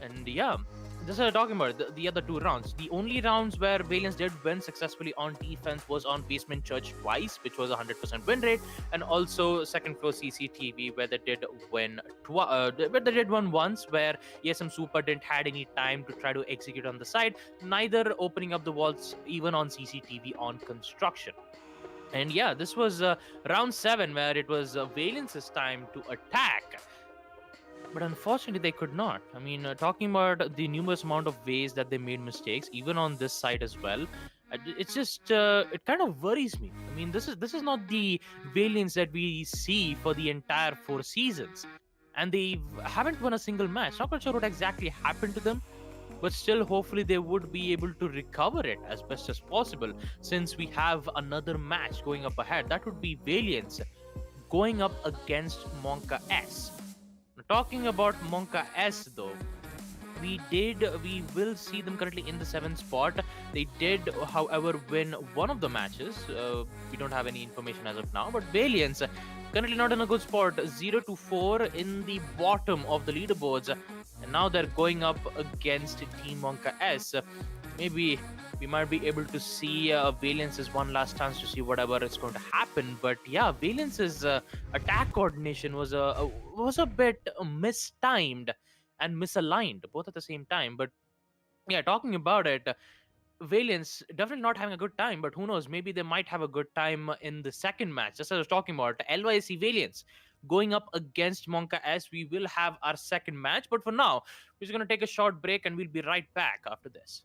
And yeah, this is talking about the other two rounds. The only rounds where Valiance did win successfully on defense was on Basement Church twice, which was a 100% win rate, and also second floor CCTV, where they did win once, where ESM Super didn't had any time to try to execute on the side, neither opening up the walls even on CCTV on construction. And yeah, this was round 7, where it was Valiance's time to attack. But unfortunately, they could not. I mean, talking about the numerous amount of ways that they made mistakes, even on this side as well, it's just it kind of worries me. I mean, this is not the Valiance that we see for the entire 4 seasons, and they haven't won a single match. Not quite sure what exactly happened to them, but still, hopefully, they would be able to recover it as best as possible. Since we have another match going up ahead, that would be Valiance going up against Monka S. Talking about Monka S though, we will see them currently in the 7th spot. They did, however, win one of the matches. We don't have any information as of now, but Valiance currently not in a good spot, 0-4 in the bottom of the leaderboards, and now they're going up against Team Monka S. Maybe we might be able to see Valiance's one last chance to see whatever is going to happen. But yeah, Valiance's attack coordination was a bit mistimed and misaligned, both at the same time. But yeah, talking about it, Valiance definitely not having a good time, but who knows? Maybe they might have a good time in the second match. Just as I was talking about, LYC Valiance going up against Monka S. We will have our second match, but for now, we're just going to take a short break and we'll be right back after this.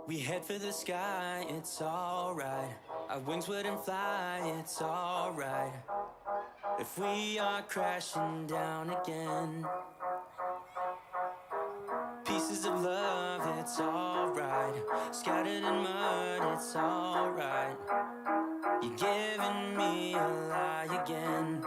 We head for the sky, it's alright. Our wings wouldn't fly, it's alright. If we are crashing down again, pieces of love, it's alright. Scattered in mud, it's alright. You're giving me a lie again.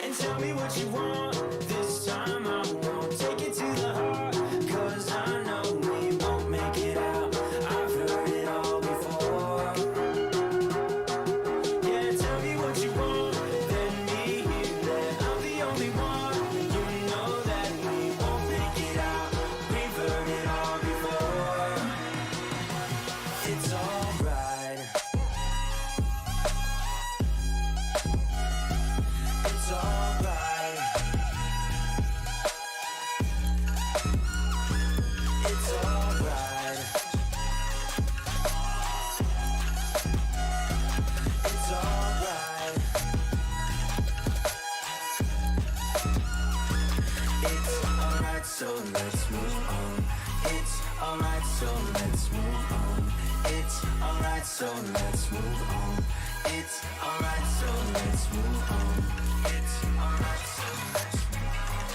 And tell me what you want, this time I won't take it to the heart. Cause I know we won't make it out, I've heard it all before. Yeah, tell me what you want, let me hear that I'm the only one. You know that we won't make it out, we've heard it all before. It's alright. It's alright. It's alright. It's alright. It's alright, so let's move on. It's alright, so let's move on. It's alright, so let's move on. It's alright, so let's move on. It's alright, so let's move on.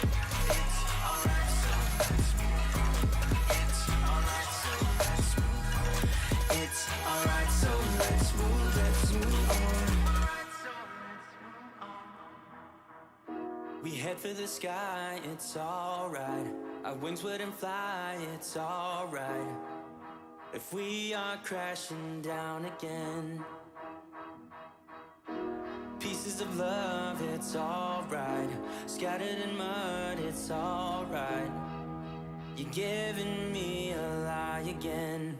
It's alright, so let's move on. It's alright, so let's move on. It's alright, so let's move on. We head for the sky, it's alright. Our wings wouldn't fly, it's alright. If we are crashing down again, pieces of love, it's alright. Scattered in mud, it's alright. You're giving me a lie again.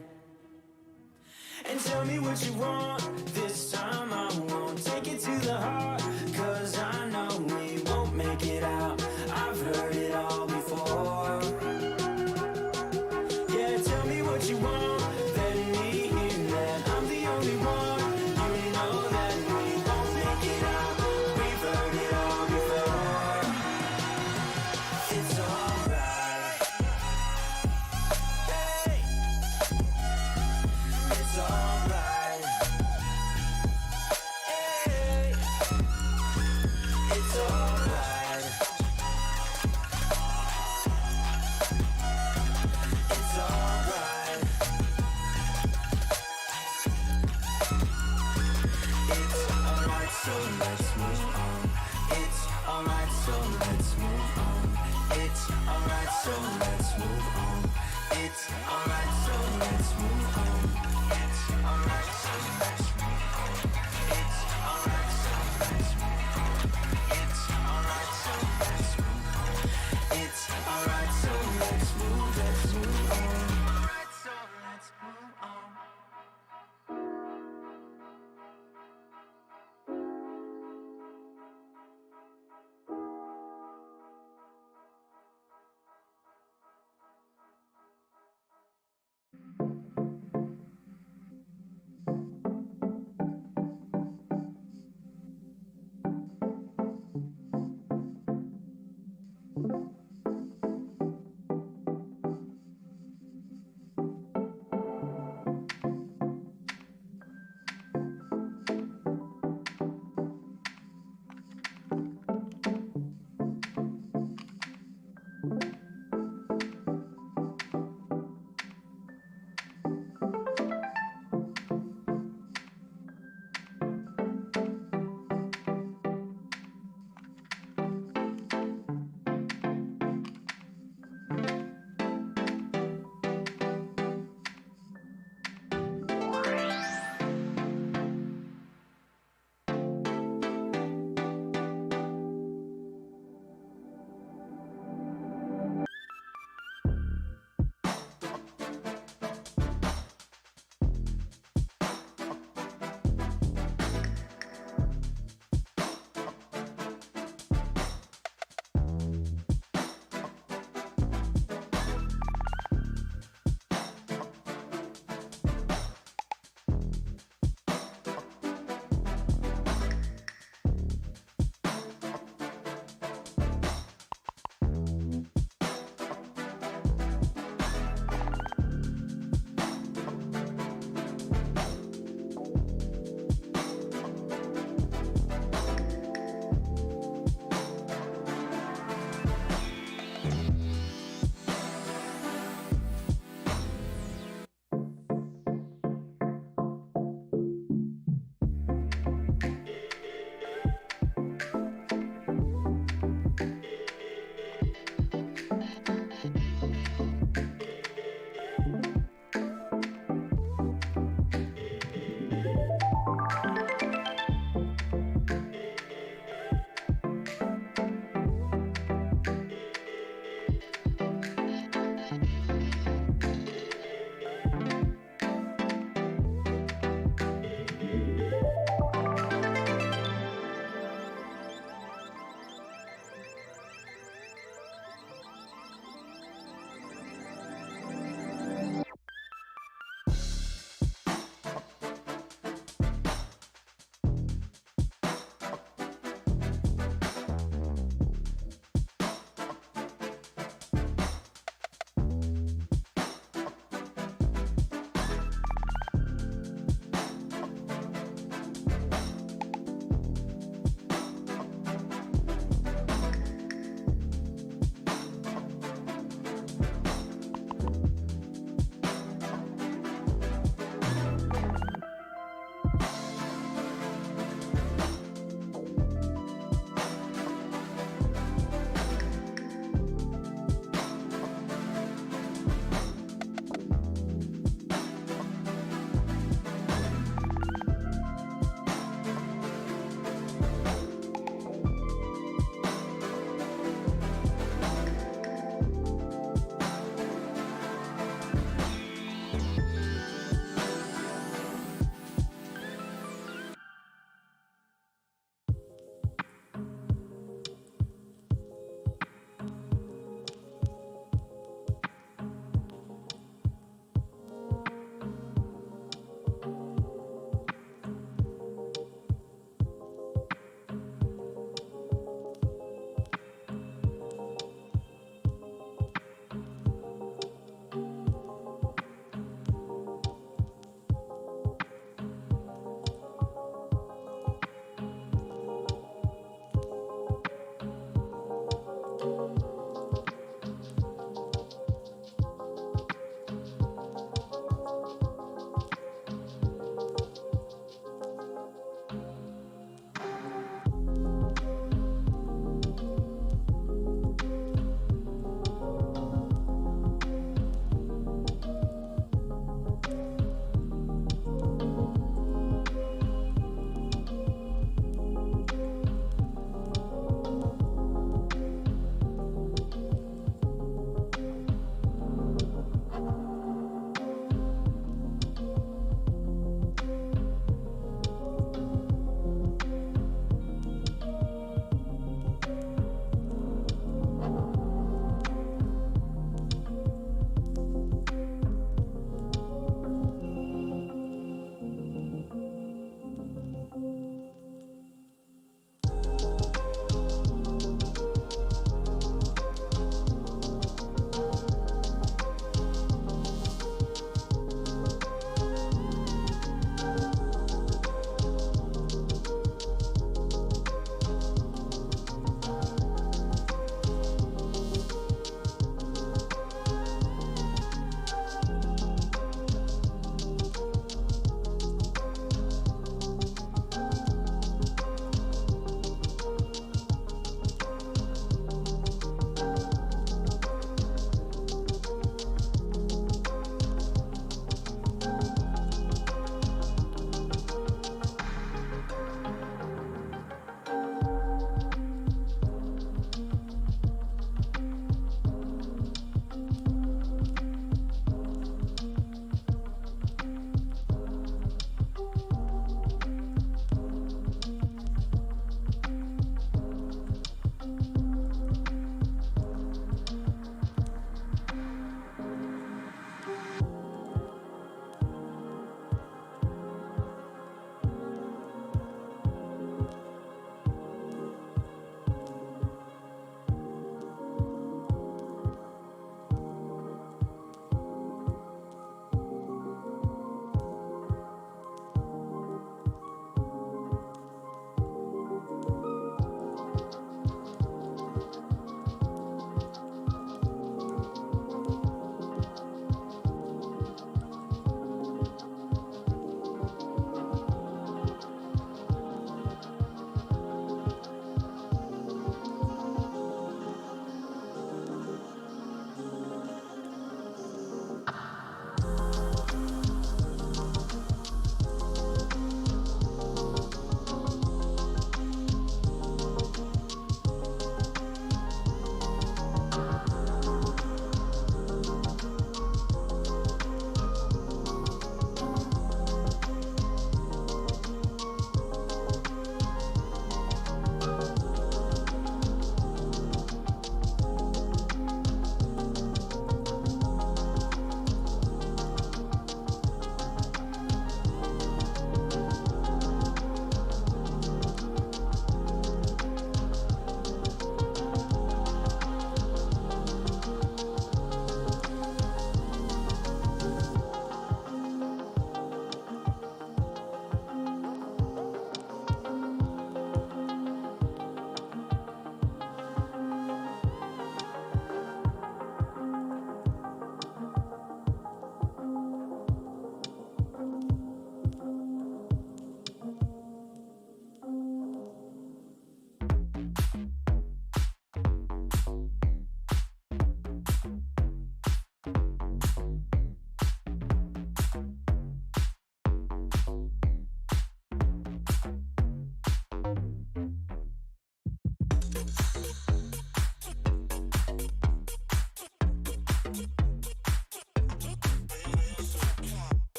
And tell me what you want, this time I won't take it to the heart. Cause I know we won't make it out, I've heard it all before. Yeah, tell me what you want, let me hear that I'm the only one. You know that we won't make it out, we've heard it all before. It's alright. Hey. It's alright. Hey. It's alright. It's alright. It's alright, so let's move on. It's alright, so let's move on. It's alright, so let's move on. It's alright, so let's move on. It's alright, so let's move on. It's alright, so let's move on. It's alright, so let's move on. It's alright, so let's move on. Alright, so let's move on.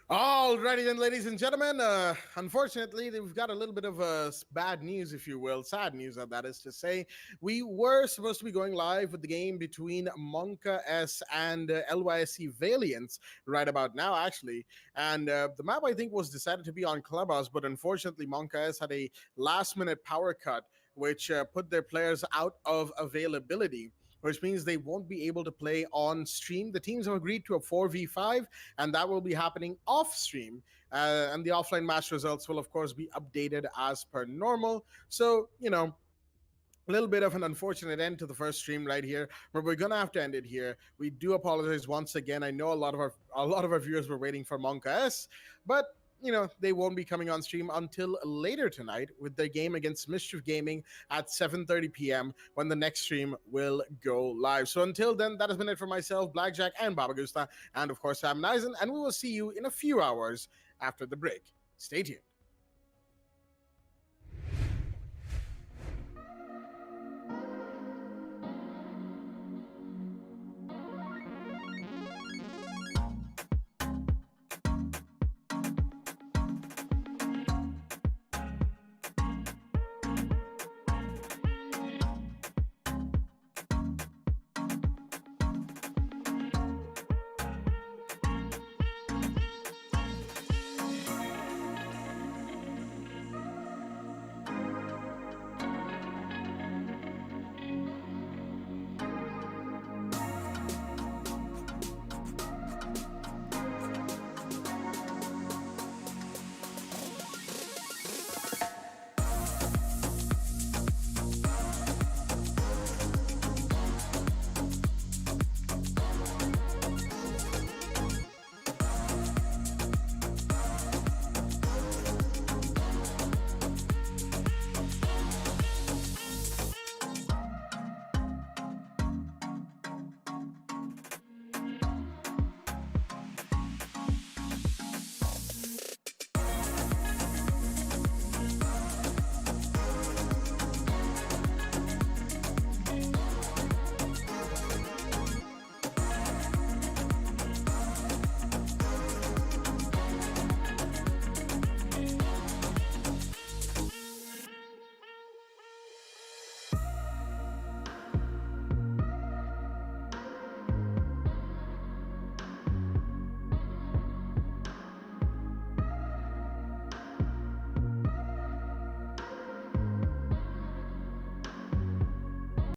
Alrighty then, ladies and gentlemen. Unfortunately, we've got a little bit of bad news, if you will, sad news, that is to say. We were supposed to be going live with the game between Monka S and LYSC Valiants right about now, actually. And the map, I think, was decided to be on Clubhouse, but unfortunately, Monka S had a last-minute power cut, which put their players out of availability, which means they won't be able to play on stream. The teams have agreed to a 4v5, and that will be happening off stream. And the offline match results will, of course, be updated as per normal. So, a little bit of an unfortunate end to the first stream right here, but we're gonna have to end it here. We do apologize once again. I know a lot of our viewers were waiting for Monka S, but they won't be coming on stream until later tonight with their game against Mischief Gaming at 7:30 p.m. when the next stream will go live. So until then, that has been it for myself, Blackjack, and Baba Gusta, and of course Sam Nisen, and we will see you in a few hours after the break. Stay tuned.